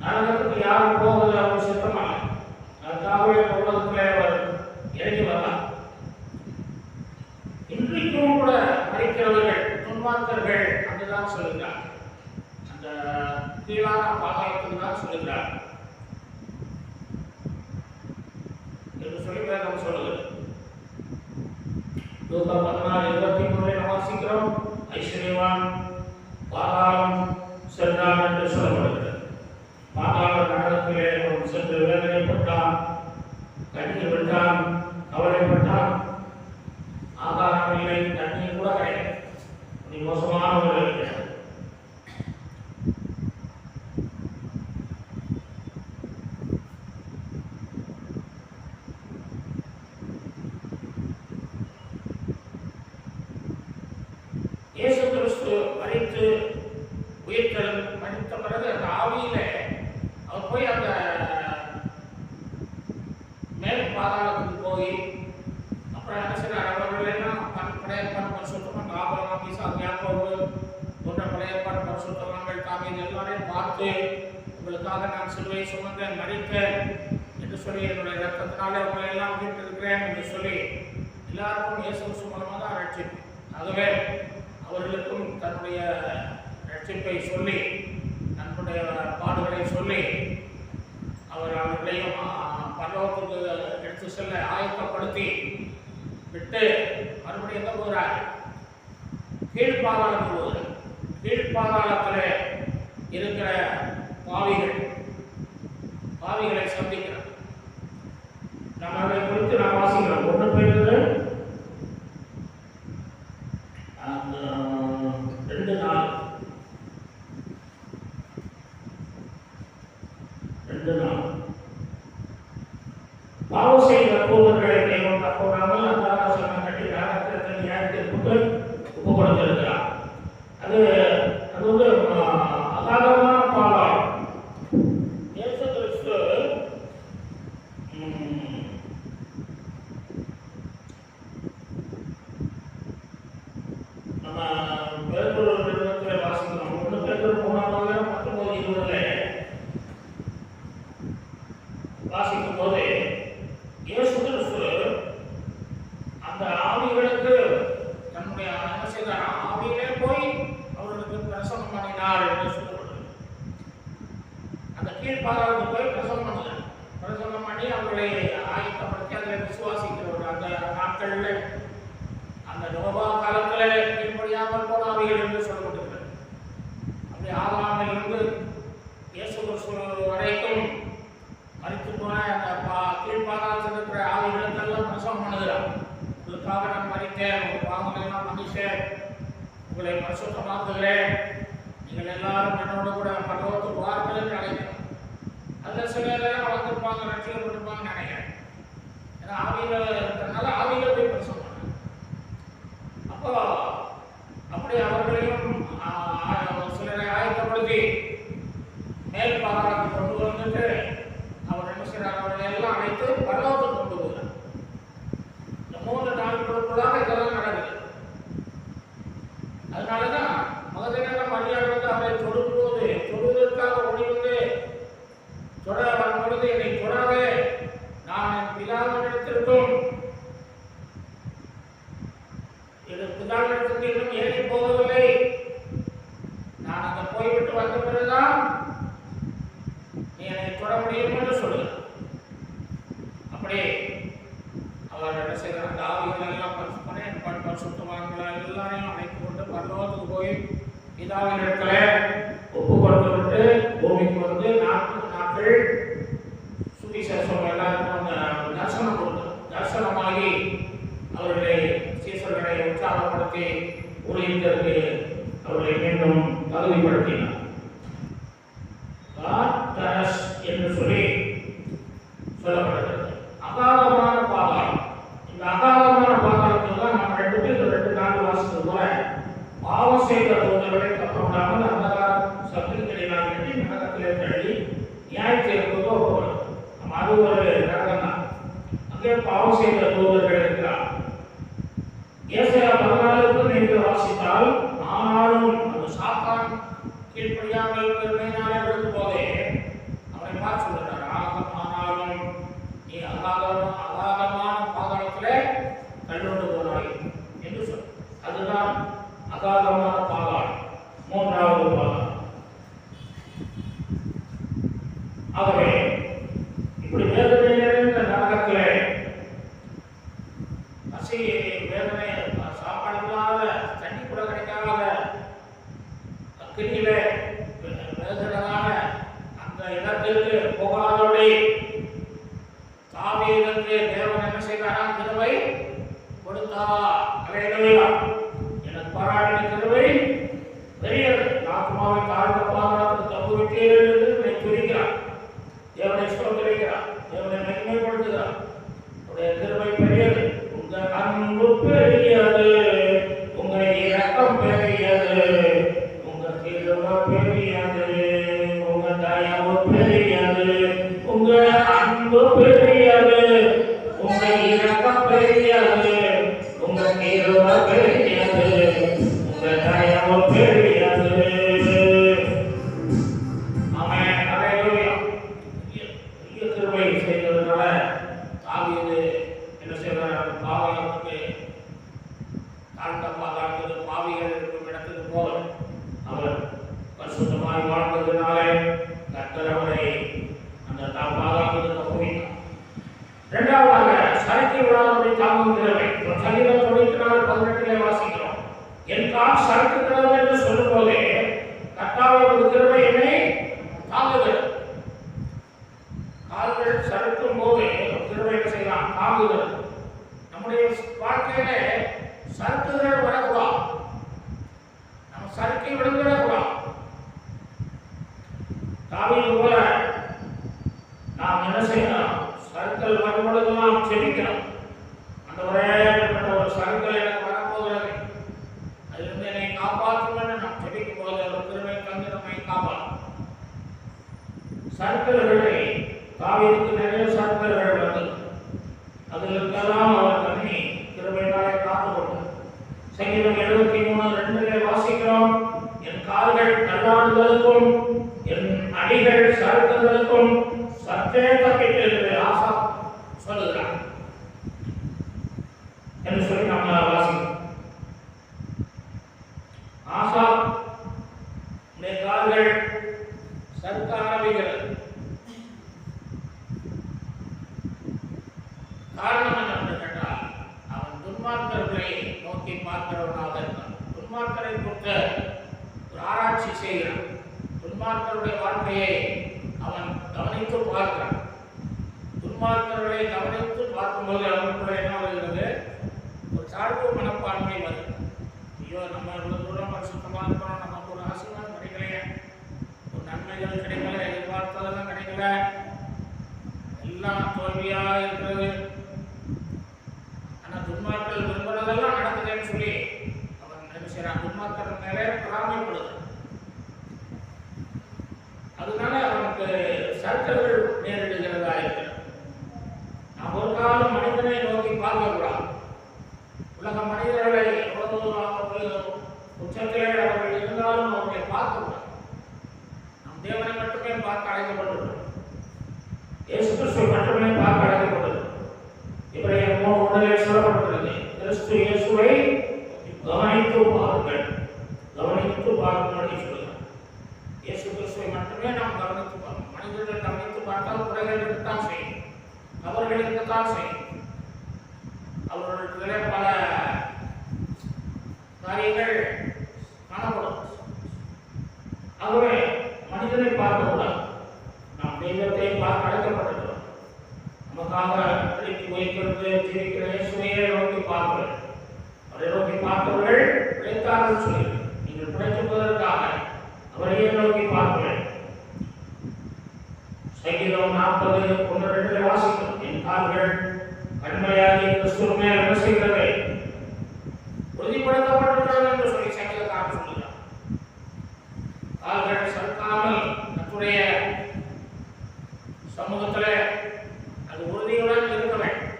நரகத்துக்கு யாரும் போவது அவர் சித்தமல்ல. அதுக்காகவே இந்த உலகத்திலே அவர் இறங்கி வந்தார். இன்றைக்கும் கூட மறிக்கிறவர்கள், துன்மார்க்கர்கள் அங்குதான் சொல்கிறார். அந்த கீழான பாதாளத்துக்கு தான் சொல்கிறார் என்று சொல்லி வேதம் சொல்லுகிறது. லூக்கா 14:23 வாசிக்கிறோம். ஐஸ்வர்யவான் பாதாளம் சென்றான் என்று சொல்லப்படுகிறது. பாதாள நரகத்திலே அவன் சென்று வேதனைப்பட்டான், கண்ணீர் விட்டான், கவலைப்பட்டான். ஆகாரம் இல்லை, தண்ணீர் கூட கிடையாது. மோசமான ஒரு இயேசு கிறிஸ்து மரித்து உயிர்த்தெழுந்து மரித்த பிறகு அந்த ஆவியில அவர் போய் அந்த மேல் பாதாளத்துக்கு போய் அப்புறம் என்ன செய்யறார்? அவர்கள் எல்லாம் பழைய ஏற்பாடு பரிசுத்தவான் ஆபிரகாம், ஈசாக், யாக்கோபு போன்ற பழைய ஏற்பாடு பரிசுத்தவான்கள் தாவீது எல்லாரையும் பார்த்து உங்களுக்காக நான் சிலுவையை சுமந்தேன், மரித்தேன் என்று சொல்லி என்னுடைய ரத்தத்தினாலே உங்களை எல்லாம் மீட்டிருக்கிறேன் என்று சொல்லி எல்லாருக்கும் இயேசு கிறிஸ்து மூலமாக தான் ரட்சிப்பு. ஆகவே அவர்களுக்கும் தன்னுடைய ரட்சிப்பை சொல்லி தன்னுடைய பாடுகளை சொல்லி அவர் அவர்களையும் பரலோகத்துக்கு எடுத்து செல்ல ஆயத்தப்படுத்தி விட்டு மறுபடியும் எங்க போகிறார்? கீழ்ப்பாதாளத்துக்கு போகிறார். கீழ்ப்பாதாளத்தில் இருக்கிற பாவிகளை சந்திக்கிறார். நம்ம அதை குறித்து நாம் வாசிக்கிறோம். 1 பேதுரு 2:4 பாவம் செய்த தூதர்களை தெய்வம் தப்போடாமல் அந்த ஆலோசனை கட்டி நரகத்தில் நியாயத்திற்கு ஒப்பு கொடுத்திருக்கிறார். அது வந்து அகாதமான பாவம். இயேசு கிறிஸ்து நம்ம பேதுரு நிறுவனத்தில் வாசிக்கிறோம். 1 பேதுரு 3:19-20 வாசிக்கும் போது இயேசு கிறிஸ்து அந்த ஆவிகளுக்கு தன்னுடைய என்ன செய்தார்? ஆவியிலே போய் அவர்களுக்கு பிரசவம் பண்ணினார் என்று சொல்லப்படுது. அந்த கீழ்ப்பாதாளத்துக்கு போய் பிரசவம் பண்ணினார். பிரசவம் பண்ணி அவர்களை ஆயத்தப்படுத்தி அதில் விசுவாசிக்கிறவர் அந்த நாட்களில் அந்த நோபா காலத்தில் கீழ்ப்படியாமல் போன ஆவிகள் என்று சொல்லப்பட்டிருக்கிறது. அப்படி ஆதாமிலிருந்து இயேசு கிறிஸ்து வரைக்கும் மறித்து போன அந்த கீழ்ப்பாதாளத்தில் இருக்கிற ஆவிகளுக்கெல்லாம் பிரசவம் பண்ணுகிறார். உங்களுக்காக நான் மறித்தேன், உங்கள் பாவங்களெல்லாம் மன்னித்தேன், உங்களை பரிசுத்தமாக்குகிறேன், நீங்கள் எல்லாரும் என்னோட கூட பரலோகத்துக்கு வாருங்கள் என்று அழைக்கிறேன். அதில் சில எல்லாம் வந்திருப்பாங்க, ரட்சிக்கப்பட்டிருப்பாங்கன்னு நினைக்கிறேன். ஏன்னா ஆவியில் இருக்கிறதுனால ஆவியில் போய் பிரசவம் பண்ணாங்க. அப்போ அப்படி அவர்களையும் சிலரை ஆயத்தப்படுத்தி மேல் பாதாளத்தை கொண்டு வந்துட்டு அவர் என்ன செய்கிறார்? அவர்களை எல்லாம் அழைத்து பரலோகத்துக்கு கொண்டு போகிறார். இந்த 3 நாட்களுக்குள்ளாக இதெல்லாம் நடக்குது. அதனாலதான் மகதலேனா மரியாள் வந்து அவரை தொடுவதற்காக ஓடி வந்து தொட வரும்பொழுது என்னை தொடாதே, நான் என் பிதாவினிடத்திற்கும் பிதாவினிடத்திற்கு இன்னும் ஏறி போக கட்டி நரகத்திலே தள்ளி நியாய தீர்ப்புக்கு ஒப்புக்கொள்ளும். அது ஒரு நரகம் தான். அங்கே பாவம் செய்த தூதர்கள் இருக்கிறார். ஏசாயா 14 நீங்கள் வாசித்தால், ஆனாலும் அந்த சாத்தான் கீழ்ப்படியாமல் இருக்கிறதுனாலே விழுந்து போதே அவனை பார்த்து சொல்கிறார், ஆனாலும் நீ அகாதமான பாதாளத்திலே தள்ளுண்டு போனாய் என்று சொல். அதுதான் அகாதமான பாதாளம், 3வது பாதாளம். ஆகவே இப்படி வேதனை நிறைந்த நரகத்திலே பசி வேதனை, சாப்பாடு இல்லாத, தண்ணி கூட கிடைக்காத, அக்கினியிலே வேதனையான அந்த இடத்திற்கு போகாதபடி தாவீதுக்கு தேவன் என்ன செய்தாரா? கிருபை கொடுத்தார். அல்லேலூயா. எனக்கு பாராட்டின கிருபை பெரியது. ஆத்மாவை தாழ்ந்த பாதாளத்துக்கு தப்புவித்தீர் என்று என்னை துதிக்கிறார். தேவனை ஸ்தோத்திரிக்கிறார். தேவனை மகிமைப்படுத்துகிறார். உடைய கிருபை பெரியது. உங்க அன்பு பெரியது, உங்க இரக்கம் பெரியது, உங்க கிருபை பெரியது, உங்க தயவு பெரியது, உங்க அன்பு பெரியது, உங்க இரக்கம் பெரியது, உங்க கிருபை பெரியது, உங்க தயவு பெரியது. ஆமென். அல்லேலூயா. கிருபை செய்ததனால தாவீது என்ன செய்தார்? பாவத்துக்கு தாழ்ந்த பாதாளத்துக்கு, பாவிகள் இருக்கும் இடத்துக்கு போல அவர் பரிசுத்தமாய் வாழ்ந்ததினாலே கர்த்தர் அவரை அந்த பாதாளத்துக்கு தப்புவித்தார். இரண்டாவதாக சறுக்கி விழாதபடி தாங்கும் கிருபை. சங்கீதம் 94:18 வாசிக்கிறோம். என் கால் சறுக்குகிறது என்று சொல்லும் போதே கர்த்தாவுடைய கிருபை என்னை தாங்குகிறது. கால்கள் சறுக்கும் போது கிருபை என்ன செய்யலாம்? தாங்குகிறது. நம்முடைய வாழ்க்கையில சறுக்குகள் வரக்கூடாது. நம்ம சறுக்கி விழுந்துடக்கூடாது. தாவீது போல நாம் என்ன செய்யணும்? சறுக்கல் வரும்பொழுதெல்லாம் செபிக்கிறோம். அந்த ஒரே ஒரு சறுக்கல் எனக்கு வரப்போகிறது, அதிலிருந்து என்னை காப்பாற்றும் என்று நாம் செபிக்கும் போது ஒரு கிருபை தந்து நம்மை காப்பாற்றும். சறுக்கல்களை தாவீதுக்கு நிறைய சறுக்கல்கள் வந்தது. அதிலெல்லாம் அவர் தன்னை கிருபையினாலே காத்துக்கொண்டார். சங்கீதம் 73:2 வாசிக்கிறோம். என் கால்கள் தள்ளாடுதலுக்கும் என் அடிகள் சறுக்குதலுக்கும் சற்றே தப்பிட்டு ஆசா சொல்லுகிறார் என்று சொல்லி நம்ம வாசிக்கிறோம். ஆசா கால்கள் சறுக்க ஆரம்பிக்கிறது. காரணம் என்னவென்று கேட்டால், அவன் துன்மார்க்கர்களை நோக்கி பார்க்கிறவனாக இருந்தான். துன்மார்க்கரை குறித்த ஒரு ஆராய்ச்சி செய்கிறான். துன்மார்க்கருடைய வாழ்க்கையை அவன் கவனித்து பார்க்கிறான். துன்மார்க்கர்களை கவனித்து பார்க்கும்போது அவனுக்குள்ள என்ன வருகிறது? ஒரு தாழ்வு மனப்பான்மை வருது. ஐயோ, நம்ம இவ்வளவு தூரம் பரிசுத்தமாக இருக்கிறோம், நமக்கு ஒரு ஆசீர்வாதம் கிடைக்கலையே, ஒரு நன்மைகள் கிடைக்கல, எதிர்பார்த்ததெல்லாம் கிடைக்கல, எல்லாம் தோல்வியா இருக்கிறது. ஆனால் துன்மார்க்கர்கள் விரும்புறதெல்லாம் நடக்குதுன்னு சொல்லி அவன் என்ன செய்யறான்? துன்மார்க்கர் மேலே பொறாமைப்படுது. அதனால அவனுக்கு சறுக்கல்கள் நேரிடுகிறதா இருக்கிறது. நாம் ஒரு காலம் மனிதனை நோக்கி பார்க்கக்கூடாது. உலக மனிதர்களை உச்சத்திலே அவர்கள் இருந்தாலும் அவர்களை பார்க்கக்கூடாது. நம் தேவனை மட்டுமே பார்க்க அழைக்கப்பட்டுள்ளோம். இயேசு கிறிஸ்துவை மட்டுமே பார்க்க அழைக்கப்பட்டுள்ளோம். எபிரேயர் 3:1 சொல்லப்பட்டுள்ளது, கிறிஸ்து இயேசுவை கவனித்து பாருங்கள், கவனித்து பார்க்கும்படி சொல்லுங்கள். இயேசு கிறிஸ்துவை மட்டுமே நாம் கவனித்து பார்க்கணும். மனிதர்கள் கவனித்து பார்த்தால் குறைகள் இருக்கத்தான் செய்யும், தவறுகள் இருக்கத்தான் செய்யும். அவர்களுக்கு பல காரியங்கள் காணப்படும். ஆகவே மனிதனை பார்க்கக்கூடாது. நாம் தெய்வத்தை பார்க்க அழைக்கப்பட்டிருக்கிறோம். நமக்காக அழைத்து வைக்கிறது ஜீவிக்கிற இயேசுவையே நோக்கி பார்க்கிறேன். அவரை நோக்கி பார்த்தவர்கள் பிழைத்தார்கள் சொல்லி நீங்கள் பிழைத்துவதற்காக அவரையே நோக்கி பார்க்கிறேன். சங்கீதம் 40:1-2 வாசிக்கிறோம். என் கால்கள் கண்மையாகி கிறிஸ்துவின் மேல் என்ன செய்கிறது? உறுதிப்படுத்தப்பட்டிருக்கிறது என்று சொல்லி சங்கீதக்காரன் சொல்லுகிறார். கால்கள் சறுக்காமல் கர்த்தருடைய சமூகத்தில் அது உறுதியுடன் இருக்க வேண்டும்,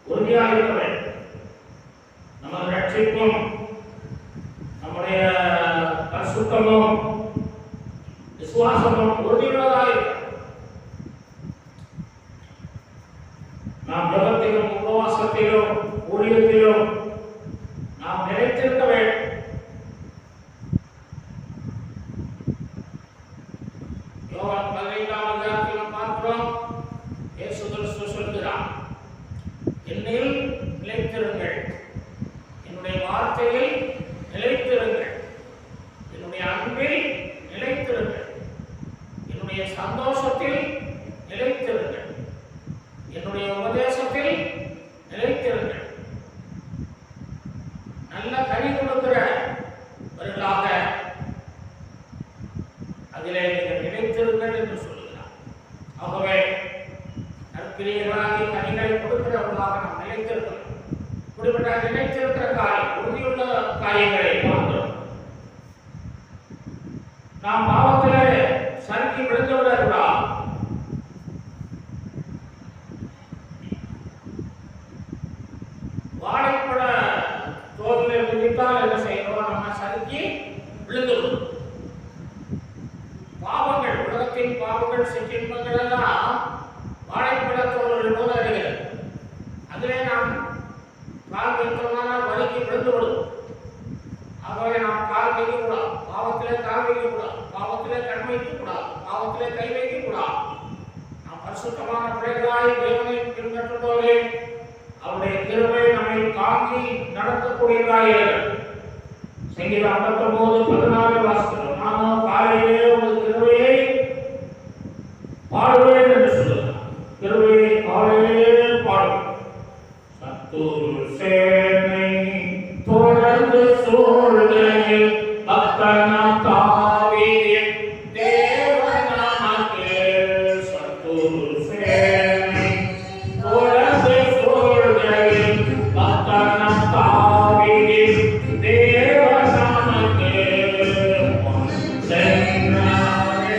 உறுதியாக இருக்க வேண்டும். நமது ரட்சிப்பும் நம்முடைய பரிசுத்தமும் விசுவாசமும் உறுதியுள்ளதாக இருக்கும். நாம் ஜெபத்திலும் உபவாசத்திலும் ஊழியத்திலும் நாம் நிலைத்திருக்க வேண்டும். யோவான் 15ஆம் அதிகாரத்தில் பார்க்கிறோம், இயேசு கிறிஸ்து சொல்கிறார், என்னில் நிலைத்திருங்கள், என்னுடைய வார்த்தையில் நிலைத்திருங்கள், என்னுடைய அன்பில் நிலைத்திருங்கள், என்னுடைய சந்தோஷத்தில் நிலைத்திருங்கள், என்னுடைய உபதேசத்தில் நிலைத்திருங்கள். நல்ல கனி கொடுக்கிறவர்களாக அதிலே நீங்கள் நிலைத்திருங்கள் என்று சொல்கிறார். ஆகவே நற்கிரியர்களாகிய கனிகளை கொடுக்கிறவர்களாக நாம் நிலைத்திருக்கிறோம். இப்படிப்பட்ட நிலைத்திருக்கிற காரியம், உறுதியுள்ள காரியங்களை பார்க்கிறோம். நாம் பாவத்திலே சறுக்கி விழுந்து விடக்கூடாது. வாழைப்பட தோலில் விதித்தால் என்ன செய்யணும்? நம்ம சறுக்கி விழுந்து விடும். பாவங்கள், உலகத்தின் பாவங்கள், சிற்றின்பங்கள் எல்லாம் வாழைப்பட தோல்கள் போல அறிகிறது. அதிலே நாம் கால் வைத்தோம்னால் வலிக்கு விழுந்து விடும். ஆகவே நாம் கால் வைக்கக்கூடாது, பாவத்திலே கால் வைக்கக்கூடாது, பாவத்திலே கண் வைக்கக்கூடாது, பாவத்திலே கை வைக்கக்கூடாது. நாம் பரிசுத்தமான பிள்ளைகளாய் தேவனை பின்பற்றும் போதே அவருடைய கிருபை நம்மை தாங்கி நடத்தக்கூடியதாக இருக்கிறது. சங்கீதம் 59:14 வாசிக்கிறோம், நானும் காலையிலே உமது கிருபையை பாடுவேன் என்று சொல்லுகிறார். கிருபையை காலையிலே பாடுவேன். சத்துரு சேனை தொடர்ந்து சூழ்கையில் பக்தனாம் தாவீதின் தேவனாகிய சத்துரு சேனை தொடர்ந்து சூழ்கையில் பக்தனாம் தாவீதின் தேவனாகிய சென்றாரே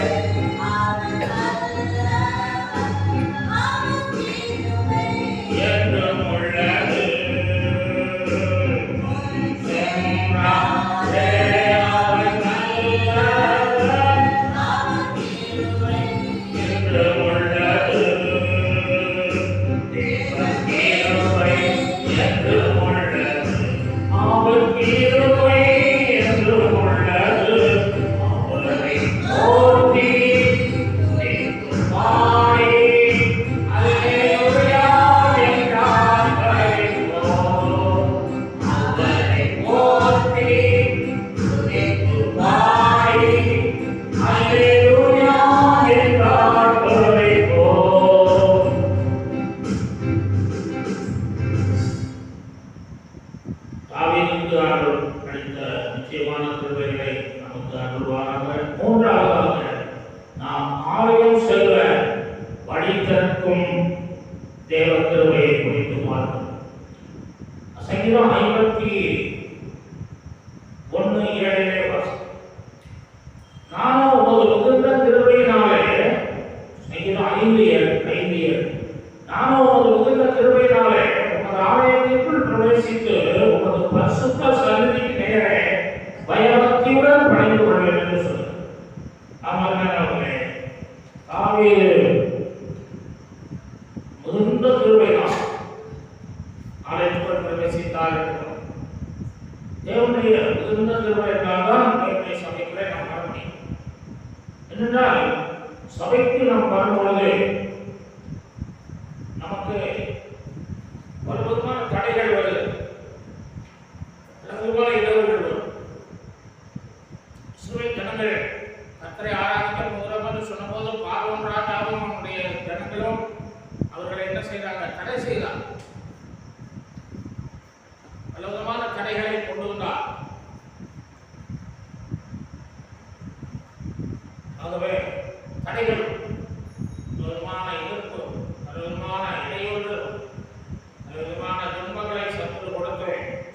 என்றும் உள்ளது. சென்றாரே அவர் நல்லவர் என்றும் உள்ளது. தேவன் கிருபை என்றும் உள்ளது. அவர் கிருபை என்றும் உள்ளது. அவரை போற்றி துதித்துப் பாடி அல்லேலூயா என்றார் பரிபோம். அவரை போற்றி துதித்துப் பாடி அல்லேலூயா என்றார் பரிபோம். தாவீதுக்கு ஆண்டவர் அளித்த நிச்சயமான கிருபைகளை நமக்கு அருள்வாராக. மூன்றாவதாக நாம் ஆலயம் செல்ல வழி திறக்கும் தேவ கிருபையை குறித்து பார்க்கிறோம். சங்கீதம் 51:7 வாசிக்கிறோம். நானும் உமது மிகுந்த கிருபையினாலே, சங்கீதம் 5:7 நானும் உமது மிகுந்த கிருபையினாலே உமது ஆலயத்திற்குள் பிரவேசித்து உமது பரிசுத்த சந்நிதிக்கு நேரே பயபக்தியுடன் பணிந்து கொள்வேன் என்று சொன்னார். ஆமாம், தாவீது மிகுந்த கிருபையினால் ஆலயத்திற்குள் பிரவேசித்தார் இருக்கிறோம். தேவனுடைய மிகுந்த கிருபையினால் தான் தேவனுடைய சபைக்குள்ளே நாம் வர முடியும். என்னென்றால் சபைக்கு நாம் வரும்பொழுது நமக்கு பல விதமான தடைகள் வருது, பல விதமான இடர்கள் வரும். இஸ்ரவேல் ஜனங்கள் கர்த்தரை ஆராதிக்க முதலாம் என்று சொன்னபோது பார்வோன் ராஜாவும் அவனுடைய ஜனங்களும் அவர்களை என்ன செய்தாங்க? தடை செய்தார். பல விதமான தடைகளை கொண்டு வந்தார். ஆகவே தடைகள், பல விதமான எதிர்ப்பு, பல விதமான இடையூறுகள், பல விதமான துன்பங்களை சத்துரு கொடுத்து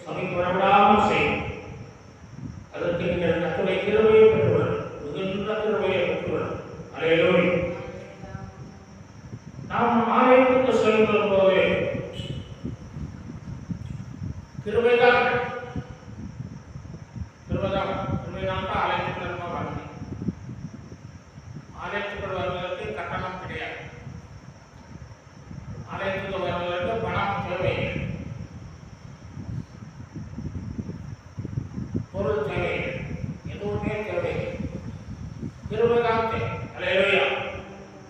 சபைக்கு வரவிடாமல் செய்யும். அதற்கு நீங்கள் கர்த்தருடைய கிருபையை பெற்றுள்ளீர்கள், மிகுந்த கிருபையை பெற்றுள்ளீர்கள். அல்லேலூயா. நாம் ஆலயத்துக்கு செல்லும் போது கிருபைதான் ஆலயத்துக்கு நம்ம வரணும். ஆலயத்துக்குள் வருவதற்கு கட்டணம் கிடையாது. ஆலயத்துக்கு வருவதற்கு பணம் தேவையில்லை, பொருள் தேவையில்லை, எதுவுமே தேவையில்லை. கிருபைதான் தேவை. அல்லேலூயா.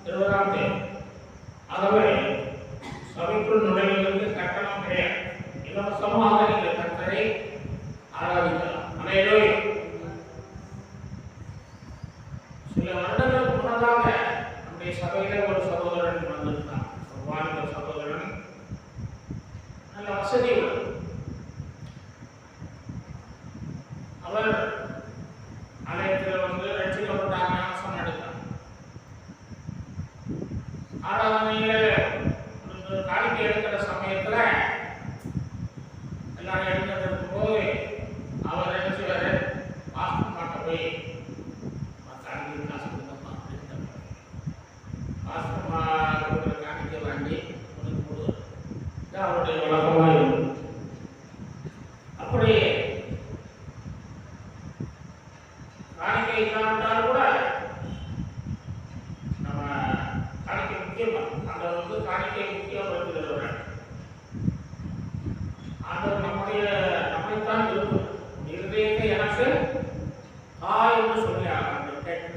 கிருபைதான் தேவை. ஆகவே சபைக்குள் நுழைவதற்கு கட்டணம் கிடையாது. இலவசமாக நீங்கள் கர்த்தரை ஆராதிக்கலாம். அல்லேலூயா. சில வருடங்களுக்கு முன்னதாக நம்முடைய சபையில ஒரு சகோதரன் வந்திருந்தார். ஒரு வாலிப சகோதரன், நல்ல வசதி உள்ளது. அவர் ஆலயத்தில் வந்து ரட்சிக்கப்பட்டார், ஞானஸ்நானம் எடுத்தார். ஆராதனையில காணிக்கை எடுக்கிற சமயத்துல எல்லாரும் எடுக்கிறதுக்கு போது அவர் என்ன செய்வாரு, பாஸ்டர் மாட்ட போய் காணிக்கை காசு கொடுத்தோம்மா அப்படின்னு பாஸ்டர் கொடுக்குற காணிக்கை வாங்கி உனக்கு போடுவார். இதான் அவருடைய வழக்கமாக இருக்கும். அப்படி காணிக்கை இல்லாவிட்டால் கூட நம்ம காணிக்கை முக்கியமா அந்த வந்து காணிக்கை முக்கியப்படுத்துகிறவர்கள் ஆண்டவர் நம்மைத்தான் விரும்பும். இருதயத்தை எனக்கு என்று சொல்லி கேட்க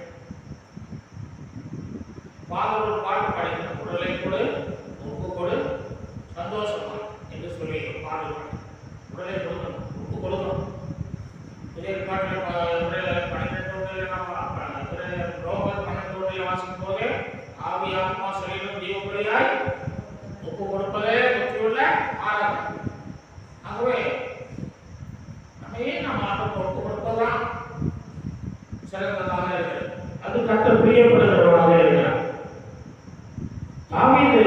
ஒரு பாட்டு பாடினார். உடலை கொடு, உப்பு கொடு, சந்தோஷமா என்று சொல்லி பாடல் பாடி உடலை கொடுக்கணும், உப்பு கொடுக்கணும். இதே பாட்டில் 12 ரோமர் 12 வாசிக்கும் போது ஆவி ஆத்மா சரீரம் ஜீவபலியாய் ஒப்பு கொடுப்பதே முக்கியுள்ள ஆராதனை. ஆகவே நம்மையே நாம் ஆண்டவருக்கு ஒப்பு கொடுப்பதுதான் சிறந்ததாக இருக்கிறது. அது கர்த்தர் பிரியப்படுகிறவராக இருக்கிறார். தாவீது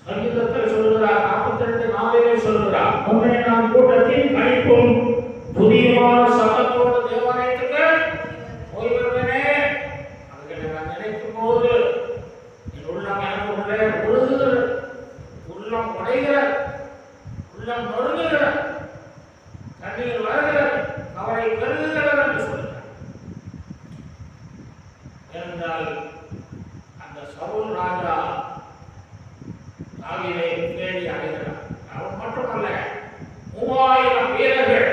சங்கீதத்தில் சொல்கிறார், 42:4 சொல்கிறார், உன்னை நான் கூட்டத்தில் கழிப்பும் புதியமான சத்தத்தோடு தேவாலயத்துக்கு போய் வருவேனே. அதுகளை நான் நினைக்கும் போது என் உள்ளம் எனக்கு உள்ளே உருகுகிறது, உள்ளம் உடைகிறது, உள்ளம் நொறுங்குகிறது, கண்ணீர் வருகிறது, கவலை பெருகிறது என்று சொல்கிறார். ஏனென்றால் அந்த சவுல் ராஜா தாவீதை தேடி அடைகிறார். அவன் மட்டுமல்ல, 3000 வீரர்கள்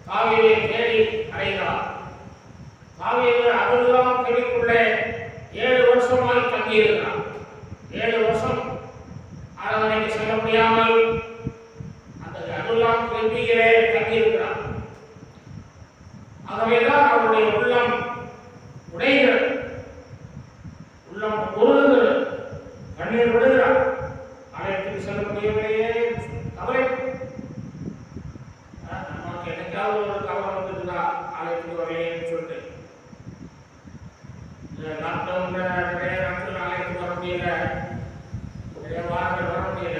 தாவீதை தேடி அடைகிறார். தாவீது அதெல்லாம் கிளிக்குள்ளே 7 வருஷமாய் தங்கியிருக்கிறார். 7 வருஷம் ஆராதனைக்கு செல்ல முடியாமல் அந்த அதெல்லாம் கிளியிலே தங்கியிருக்கிறார். ஆகவேதான் அவருடைய உள்ளம் உடைகிறது, உள்ளம் உருகுகிறது, கண்ணீர் விடுகிறார். ஆலயத்துக்கு செல்ல முடியவில்லையே, கவலை. நமக்கு என்னைக்காவது ஒரு கவலை வந்துருக்குதா ஆலயத்துக்கு வரலையேன்னு சொல்லிட்டு. லாக்டவுன்ல நிறைய நாட்கள் ஆலயத்துக்கு வர முடியல, நிறைய வாரங்கள் வர முடியல.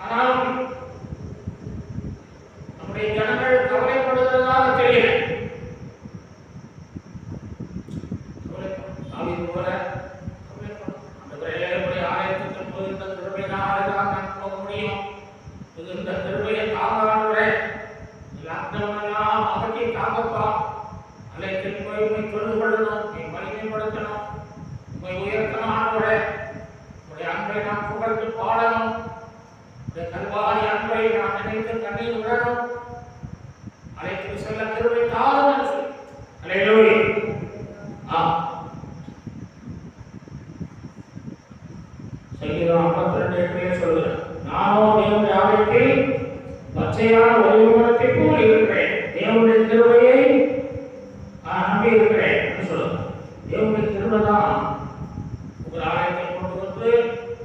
ஆனாலும் நம்முடைய ஜனங்கள் கவலைப்படுகிறதாக தெரியல. தாவீது போல கவலைப்படும். அந்த ஆலயத்துக்கு போய் இந்த கிருபையினால தான் நான் போக முடியும். இந்த கிருபையை தாங்காடுறே, லாக்டவுன் எல்லாம் அகற்றி தாங்கப்பா. ஆலயத்துக்கு போய் தொழுது கொள்ளணும், மகிமைப்படுத்தணும், உயர்த்தணும். ஆண்டவரே, உடைய அன்பை நாம் புகழ்ந்து பாடணும். உடைய கல்வாரி அன்பை நாம் நினைத்து கண்ணீர் விடணும். ஆலயத்துக்கு செல்ல கிருபை தாரும் என்று சொல்லி. அல்லேலூயா. சங்கீதம் 52:8 சொல்கிறார், நானோ தேவனுடைய ஆலயத்தில் பச்சையான ஒலிவமரத்தை போல் இருக்கிறேன், தேவனுடைய கிருபையை நம்பி இருக்கிறேன் என்று சொல்லுகிறார். தேவனுடைய கிருபை தான் உங்கள் ஆலயத்தை கொண்டு வந்து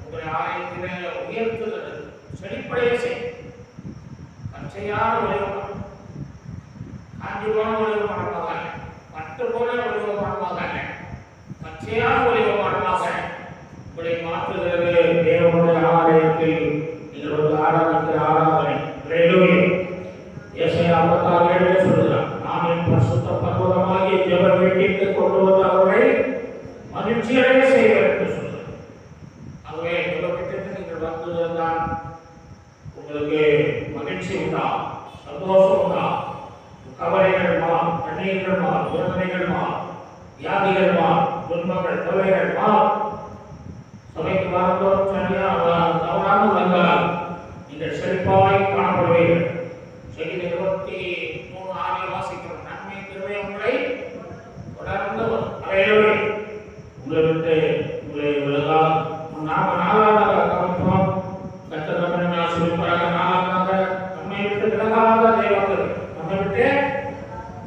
உங்கள் ஆலயத்திலே உயர்த்துகிறது, செழிப்படைய செய்யும். பச்சையான ஒலிவமரம், காஞ்சி போன ஒலிவமரமாக அல்ல, பட்டு போன ஒலிவமரமாக அல்ல, பச்சையான ஒலிவமரமாக உங்களை மாற்றுகிறது. தேவனுடைய ஆலயத்தில் நீங்கள் ஒரு ஆராதிக்கிற ஆராதனை. ஏசாயா 56:7 சொல்கிறார், நான் என் பரிசுத்த பர்வதமாகிய ஜெப வீட்டிற்கு கொண்டு வந்து அவர்களை மகிழ்ச்சியடைய செய்வர் என்று சொல்றார். ஆகவே உலகத்திற்கு நீங்கள் வந்ததுதான் உங்களுக்கு மகிழ்ச்சி உண்டா, சந்தோஷம் உண்டா, கவலைகள் மா, கண்ணீர்கள் மா, வேதனைகள் மா, வியாதிகள் மா, துன்பங்கள் தொல்லைகள் மா. சபைக்கு வாழ்ந்தோம் சரியா தவறாமல் வந்தால் நீங்கள் செழிப்பாய் காணப்படுவீர்கள். செய்தி 23 ஆகிய வாசிக்கிறோம். நன்மை திருவை உங்களை தொடர்ந்து உங்களை விட்டு உங்களை விலகா நாம நாளாக கவனிப்போம். கத்தனை ஆசிரியப்பாக நாளாக நம்மை விட்டு விலகாத தெய்வங்கள், நம்மை விட்டு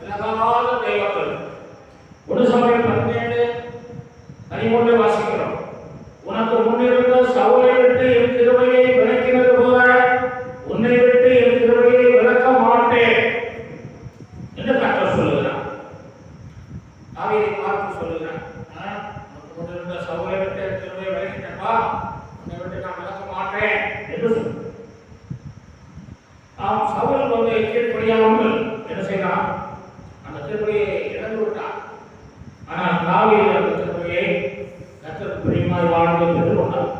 விலகாத தெய்வங்கள். ஒரு சமயம் 17:13 வாசிக்கிறோம். உனக்கு முன்னிருந்த சவுலை விட்டு என் கிருபையை விலக்கினது போல உன்னை விட்டு என் கிருபையை விலக்க மாட்டேன் என்று கர்த்தர் சொல்லுகிறார். தாவீதை பார்த்து சொல்லுகிறார், உனக்கு முன்னிருந்த சவுலை விட்டு என் கிருபையை விலக்கிட்டப்பா, உன்னை விட்டு நான் விலக்க மாட்டேன் என்று சொல்லுகிறார். சவுல் வந்து கீழ்ப்படியாமல் என்ன செய்தான்? அந்த கிருபையை இழந்து விட்டார். ஆனால் தாவீது அந்த கிருபையை கர்த்தருக்கு பிரியமாய் வாழ்ந்து பெற்றுக்கொண்டார்.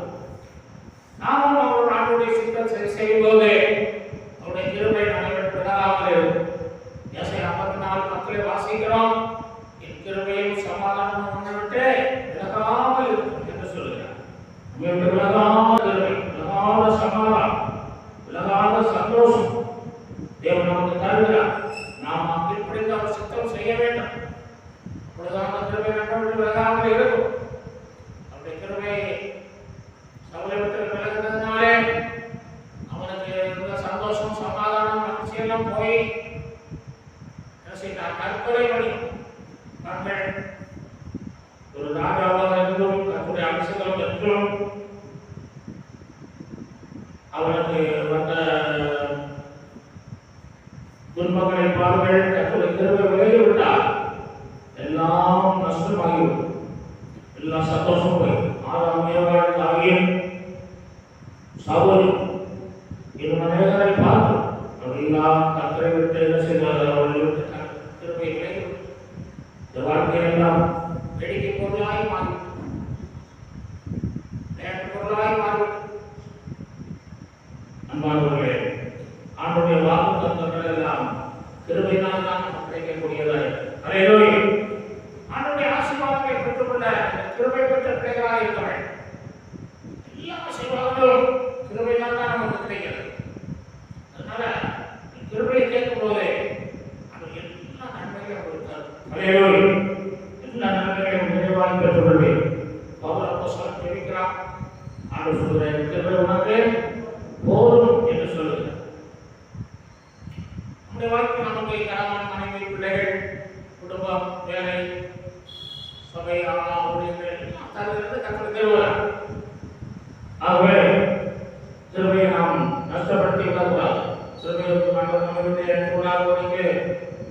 நாமும் அவருடைய ஆண்டுடைய சித்தம் செய்யும்போது அவருடைய கிருபை நம்மை விட்டு விலகாமல் இருக்கும். ஏசாயா 54:10 வாசிக்கிறோம், என் கிருபையும் சமாதானமும் உன்னை விட்டு விலகாமல் இருக்கும் என்று சொல்லுகிறார். நம்மை விட்டு விலகாமல் கிருபை, விலகாத சமாதானம், விலகாத சந்தோஷம் தேவன் நமக்கு தருகிறார். நாம் கீழ்ப்படிந்து அவர் சித்தம் செய்ய வேண்டும். அப்பொழுதுதான் அந்த கிருபை நம்மை விட்டு விலகாமல் இருக்கும். அவருடைய கிருபை சவுலை விட்டு விலகினதுனாலே அவனுக்கு இருந்த சந்தோஷம், சமாதானம், மகிழ்ச்சியெல்லாம் போய் என்ன செய்தார்? தற்கொலை பண்ணி ஒரு ராஜாவாக இருந்தும் தன்னுடைய அம்சங்களும் பெற்றும் அவனுக்கு வந்த துன்பங்களை பாருங்கள், தன்னுடைய கிருபை விலகிவிட்டார். எல்லாம் நஷ்டமாகிவிடும், எல்லாம் சந்தோஷம் போய் ஆதாம் ஏவாள் காயின் சவுல் இன்னும் அநேகரை பார்த்து அவர்களெல்லாம் கர்த்தரை விட்டு என்ன செய்தார்கள்? அவர்களை விட்டு கிருபை விலகி இந்த வாழ்க்கையெல்லாம் வேடிக்கை பொருளாய் மாறி பொருளாய் மாறி. அன்பானவர்களே, ஆண்டுடைய வாக்கு தத்தங்கள் எல்லாம் கிருபையினால் தான் கிடைக்கக்கூடியதாக. அல்லேலூயா. ஆண்டுடைய ஆசீர்வாதத்தை பெற்றுக்கொள்ள கிருபை பெற்ற பிள்ளைகளாக இருக்கவர்கள் எல்லா ஆசீர்வாதங்களும் கிருபையினால் தான் நமக்கு கிடைக்கிறது. அதனால கிருபையை கேட்கும் போது அது எல்லா நன்மைகளையும் கொடுத்தார். அல்லேலூயா. எல்லா நன்மைகளையும் நிறைவாக பெற்றுக்கொள்வேன். பவுல் அப்போஸ்தலன் ஜெபிக்கிறார். ஆண்டவர் சொல்கிறார், கிருபை உனக்கு போதும் என்று சொல்லுகிறார். நம்முடைய வாழ்க்கை நமக்கு கணவன், மனைவி, பிள்ளைகள், குடும்பம், வேலை, சபை, ஊழியர்கள் எல்லாம் தருகிறது கர்த்தர் தருவார். ஆகவே கிருபையை நாம் நஷ்டப்படுத்தி விடக்கூடாது. கிருபைக்கு நம்ம விட்டு எடுத்துக்கூடாது.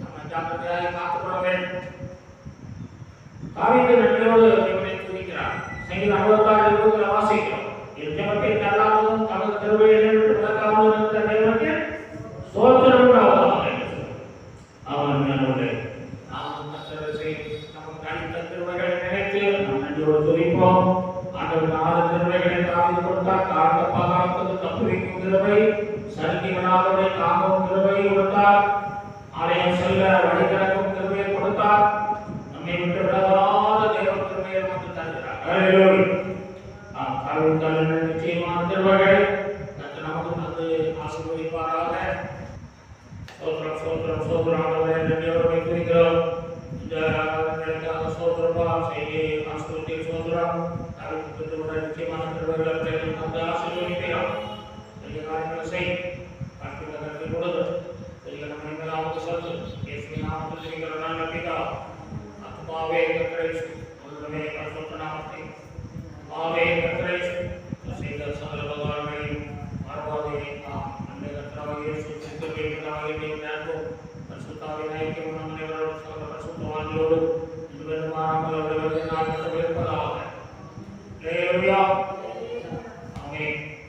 நம்ம ஜாக்கிரதையாக காத்துக்கொள்ள வேண்டும். தாவீது நன்மையோடு தேவனை துதிக்கிறார். சங்கீதம் 66:20 வாசிக்கிறோம். என் ஜெபத்தை தள்ளாமலும் தமது கிருபையை விட்டு விலக்காமலும் இருந்த தேவனுக்கு ஸ்தோத்திரம் உண்டாவதாக. அவன் நம்முடைய துதிப்போம். ஆண்டவர் 4 திருவைகளை தாவீது கொடுத்தார். காரண பாகாரத்துக்கு தப்புவிக்கும் கிருபை, சறுக்கிவிடாதவரை தாங்கும் கிருபையை கொடுத்தார். ஆலயம் செல்ல வழிகிடக்கும் கிருபையை கொடுத்தார். நம்மை விட்டு விலகாத தேவ கிருபையை நமக்கு தருகிறார். அல்லேலூயா. கடவுள் நிச்சயமான கிருபைகள் நமக்கு வந்து ஆசீர்வதிப்பாராக. சோத்திரம் சோத்திரம் சோத்திரம். ஆண்டவரே நன்றியோடு துதிக்கிறோம். இந்த சோத்திரப்பா செய்தி ஆசீர்வதி சோத்திரம். நிச்சயமான கிருபைகளை நமக்கு ஆசீர்வதிக்கிறோம். பெரிய காரியங்களை செய் கருத்தில் கொடுத்து பெரிய நம்ம நாமத்தை சொல்லு. இயேசுவின் நாமத்தில் ஜெபிக்கிறோம் நல்ல பிதா. ஆத்மாவே கர்த்தரை உங்களுடைய பரிசுத்த நாமத்தை ஆவே கர்த்தரை செய்த சகல உபகாரங்களையும் மறவாதே. நாம் நம்முடைய கர்த்தராகிய இயேசு கிறிஸ்துவின் நாமத்தில் பரிசுத்தாவின் ஐக்கியம் நம்முடைய சகல பரிசுத்தவான்களோடு